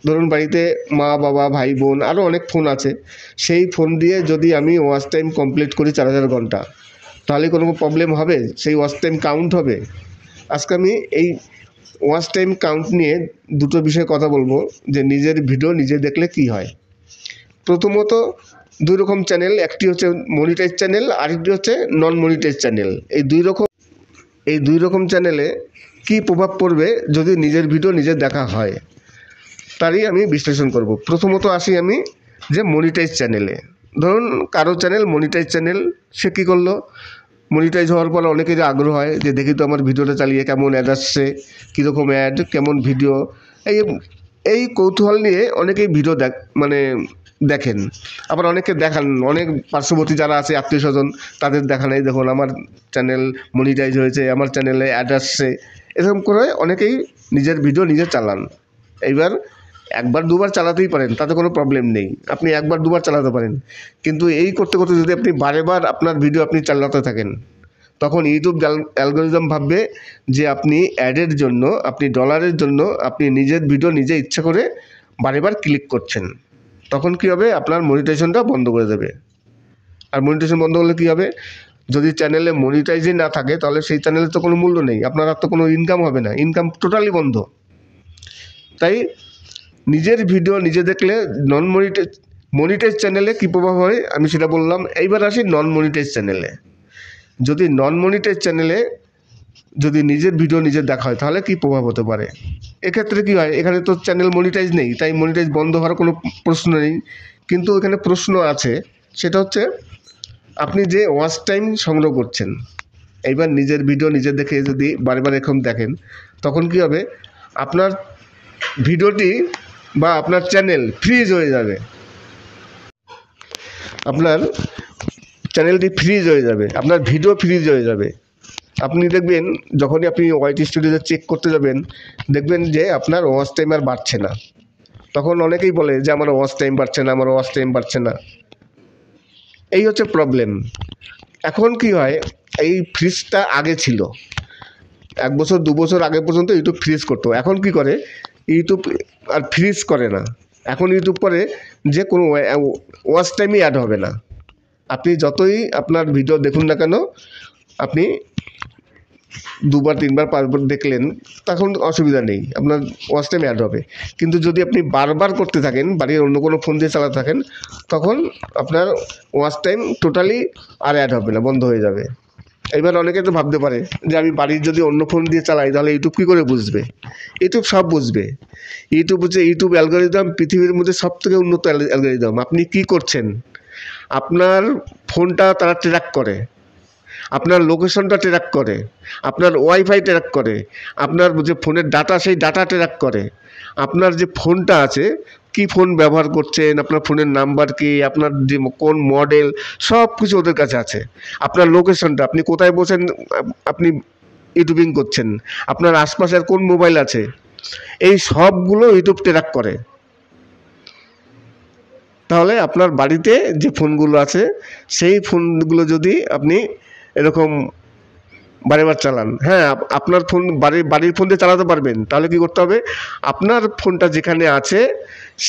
ধরুন বাড়িতে মা বাবা ভাই বোন আরও অনেক ফোন আছে, সেই ফোন দিয়ে যদি আমি ওয়াচ টাইম কমপ্লিট করি 4000 ঘন্টা তাহলে কোনো প্রবলেম হবে, সেই ওয়াচ টাইম কাউন্ট হবে। আজকে আমি এই ওয়াচ টাইম কাউন্ট নিয়ে দুটো বিষয়ে কথা বলবো, যে নিজের ভিডিও নিজে দেখলে কি হয়। প্রথমত দুই রকম চ্যানেল, একটি হচ্ছে মনিটাইজ চ্যানেল, আরেকটি হচ্ছে নন মনিটাইজ চ্যানেল। এই দুই রকম চ্যানেলে কি প্রভাব পড়বে যদি নিজের ভিডিও নিজে দেখা হয় তারই আমি বিশ্লেষণ করব। প্রথমত আসি আমি যে মনিটাইজ চ্যানেলে। ধরুন কারো চ্যানেল মনিটাইজ চ্যানেল, সে কী করলো, মনিটাইজ হওয়ার পর অনেকেরই আগ্রহ হয় যে দেখি তো আমার ভিডিওটা চালিয়ে কেমন অ্যাড আসছে, কীরকম অ্যাড, কেমন ভিডিও, এই কৌতূহল নিয়ে অনেকেই ভিডিও দেখেন। আবার অনেকে দেখান, অনেক পার্শ্ববর্তী যারা আছে আত্মীয় স্বজন তাদের দেখান, এই দেখুন আমার চ্যানেল মনিটাইজ হয়েছে, আমার চ্যানেলে অ্যাড আসছে। এরকম করে অনেকেই নিজের ভিডিও নিজে চালান। এইবার একবার দুবার চালাতেই পারেন, তাতে কোনো প্রবলেম নেই, আপনি একবার দুবার চালাতে পারেন। কিন্তু এই করতে করতে যদি আপনি বারেবার আপনার ভিডিও আপনি চালাতে থাকেন তখন ইউটিউব অ্যালগরিদম ভাববে যে আপনি অ্যাডের জন্য, আপনি ডলারের জন্য আপনি নিজের ভিডিও নিজে ইচ্ছা করে বারেবার ক্লিক করছেন। তখন কী হবে, আপনার মনিটাইজেশনটা বন্ধ করে দেবে। আর মনিটাইজেশন বন্ধ করলে কী হবে, যদি চ্যানেলে মনিটাইজই না থাকে তাহলে সেই চ্যানেলের তো কোনো মূল্য নেই, আপনার আর তো কোনো ইনকাম হবে না, ইনকাম টোটালি বন্ধ। তাই নিজের ভিডিও নিজে দেখলে নন মনিটাইজ চ্যানেলে কী প্রভাব হয় আমি সেটা বললাম। এইবার আসি নন মনিটাইজ চ্যানেলে। যদি নন মনিটাইজ চ্যানেলে যদি নিজের ভিডিও নিজে দেখা হয় তাহলে কী প্রভাব হতে পারে। এক্ষেত্রে কী হয়, এখানে তো চ্যানেল মনিটাইজ নেই, তাই মনিটাইজ বন্ধ হওয়ার কোনো প্রশ্ন নেই। কিন্তু এখানে প্রশ্ন আছে, সেটা হচ্ছে আপনি যে ওয়াচ টাইম সংগ্রহ করছেন, এইবার নিজের ভিডিও নিজে দেখে যদি বারবার এরকম দেখেন তখন কী হবে, আপনার ভিডিওটি বা আপনার চ্যানেল ফ্রিজ হয়ে যাবে, আপনার চ্যানেলটি ফ্রিজ হয়ে যাবে, আপনার ভিডিও ফ্রিজ হয়ে যাবে। আপনি দেখবেন যখনই আপনি ওয়াইটি স্টুডিওতে চেক করতে যাবেন দেখবেন যে আপনার ওয়াচ টাইম আর বাড়ছে না। তখন অনেকেই বলে যে আমার ওয়াচ টাইম বাড়ছে না, আমার ওয়াচ টাইম বাড়ছে না। এই হচ্ছে প্রবলেম। এখন কি হয়, এই ফ্রিজটা আগে ছিল 1 বছর 2 বছর আগে পর্যন্ত ইউটিউব ফ্রিজ করতো। এখন কি করে, ইউটিউব আর ফ্রিজ করে না। এখন ইউটিউব করে যে কোনো ওয়াচ টাইমই অ্যাড হবে না। আপনি যতই আপনার ভিডিও দেখুন না কেন, আপনি 2 বার 3 বার 5 বার দেখলেন, তখন অসুবিধা নেই, আপনার ওয়াচ টাইম অ্যাড হবে। কিন্তু যদি আপনি বারবার করতে থাকেন, বাড়ির অন্য কোনো ফোন দিয়ে চালাতে থাকেন, তখন আপনার ওয়াচ টাইম টোটালি আর অ্যাড হবে না, বন্ধ হয়ে যাবে। এবার অনেকে তো ভাবতে পারে যে আমি বাড়ির যদি অন্য ফোন দিয়ে চালাই তাহলে ইউটিউব কী করে বুঝবে? ইউটিউব সব বুঝবে। ইউটিউব হচ্ছে, ইউটিউব অ্যালগরিদম পৃথিবীর মধ্যে সবথেকে উন্নত অ্যালগরিদম। আপনি কি করছেন, আপনার ফোনটা তারা ট্র্যাক করে, আপনার লোকেশনটা ট্র্যাক করে, আপনার ওয়াইফাই ট্র্যাক করে, আপনার যে ফোনের ডাটা সেই ডাটা ট্র্যাক করে, আপনার যে ফোনটা আছে কি ফোন ব্যবহার করছেন, আপনার ফোনের নাম্বার কি, আপনার যে কোন মডেল, সব কিছু ওদের কাছে আছে। আপনার লোকেশনটা, আপনি কোথায় বসেন, আপনি ইউটিউবিং করছেন, আপনার আশপাশের কোন মোবাইল আছে, এই সবগুলো ইউটিউব ট্র্যাক করে। তাহলে আপনার বাড়িতে যে ফোনগুলো আছে সেই ফোনগুলো যদি আপনি এরকম বারেবার চালান, হ্যাঁ আপনার ফোন বাড়ির ফোন দিয়ে চালাতে পারবেন। তাহলে কি করতে হবে, আপনার ফোনটা যেখানে আছে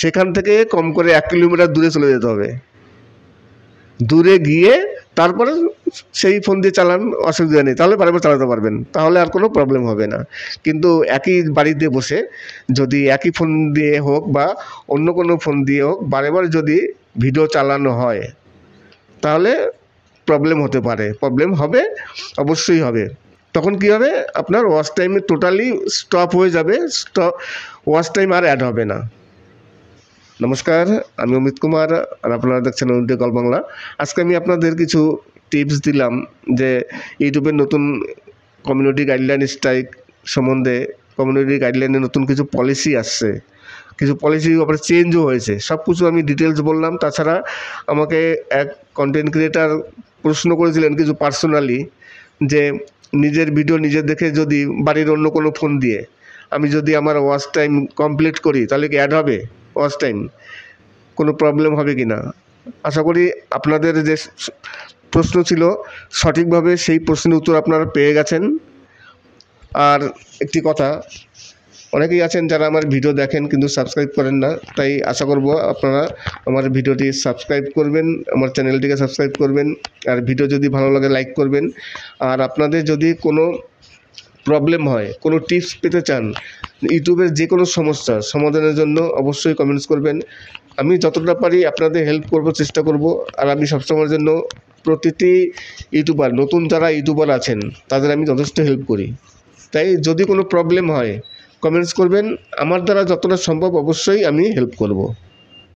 সেখান থেকে কম করে 1 কিলোমিটার দূরে চলে যেতে হবে। দূরে গিয়ে তারপরে সেই ফোন দিয়ে চালান, অসুবিধা নেই, তাহলে বারবার চালাতে পারবেন, তাহলে আর কোনো প্রবলেম হবে না। কিন্তু একই বাড়িতে বসে যদি একই ফোন দিয়ে হোক বা অন্য কোনো ফোন দিয়ে হোক বারবার যদি ভিডিও চালানো হয়, তাহলে প্রবলেম হতে পারে, প্রবলেম হবে, অবশ্যই হবে। তখন কি হবে, আপনার ওয়াচ টাইম টোটালি স্টপ হয়ে যাবে, ওয়াচ টাইম আর অ্যাড হবে না। নমস্কার, আমি অমিত কুমার, আর আপনারা দেখছেন অমিত গল্প বাংলা। আজকে আমি আপনাদের কিছু টিপস দিলাম যে ইউটিউবের নতুন কমিউনিটি গাইডলাইন স্ট্রাইক সম্বন্ধে, কমিউনিটি গাইডলাইনে নতুন কিছু পলিসি আসছে, কিছু পলিসি আবার চেঞ্জও হয়েছে, সব কিছু আমি ডিটেলস বললাম। তাছাড়া আমাকে এক কন্টেন্ট ক্রিয়েটার প্রশ্ন করেছিলেন কিছু পার্সোনালি, যে নিজের ভিডিও নিজে দেখে যদি বাড়ির অন্য কোনো ফোন দিয়ে আমি যদি আমার ওয়াচ টাইম কমপ্লিট করি তাহলে কি অ্যাড হবে ওয়াচ টাইম, কোনো প্রবলেম হবে কি না। আশা করি আপনাদের যে প্রশ্ন ছিল সঠিকভাবে সেই প্রশ্নের উত্তর আপনারা পেয়ে গেছেন। আর একটি কথা, অনেকেই আছেন যারা আমার ভিডিও দেখেন কিন্তু সাবস্ক্রাইব করেন না, তাই আশা করব আপনারা আমার ভিডিওটি সাবস্ক্রাইব করবেন, আমার চ্যানেলটিকে সাবস্ক্রাইব করবেন, আর ভিডিও যদি ভালো লাগে লাইক করবেন। আর আপনাদের যদি কোনো প্রবলেম হয়, কোনো টিপস পেতে চান, ইউটিউবের যে কোনো সমস্যার সমাধানের জন্য অবশ্যই কমেন্টস করবেন। আমি যতটা পারি আপনাদের হেল্প করব, চেষ্টা করব। আর আমি সবসময়ের জন্য প্রতিটি ইউটিউবার, নতুন যারা ইউটিউবার আছেন তাদের আমি যথেষ্ট হেল্প করি। তাই যদি কোনো প্রবলেম হয় কমেন্টস করবেন, আমার দ্বারা যতটা সম্ভব অবশ্যই আমি হেল্প করব।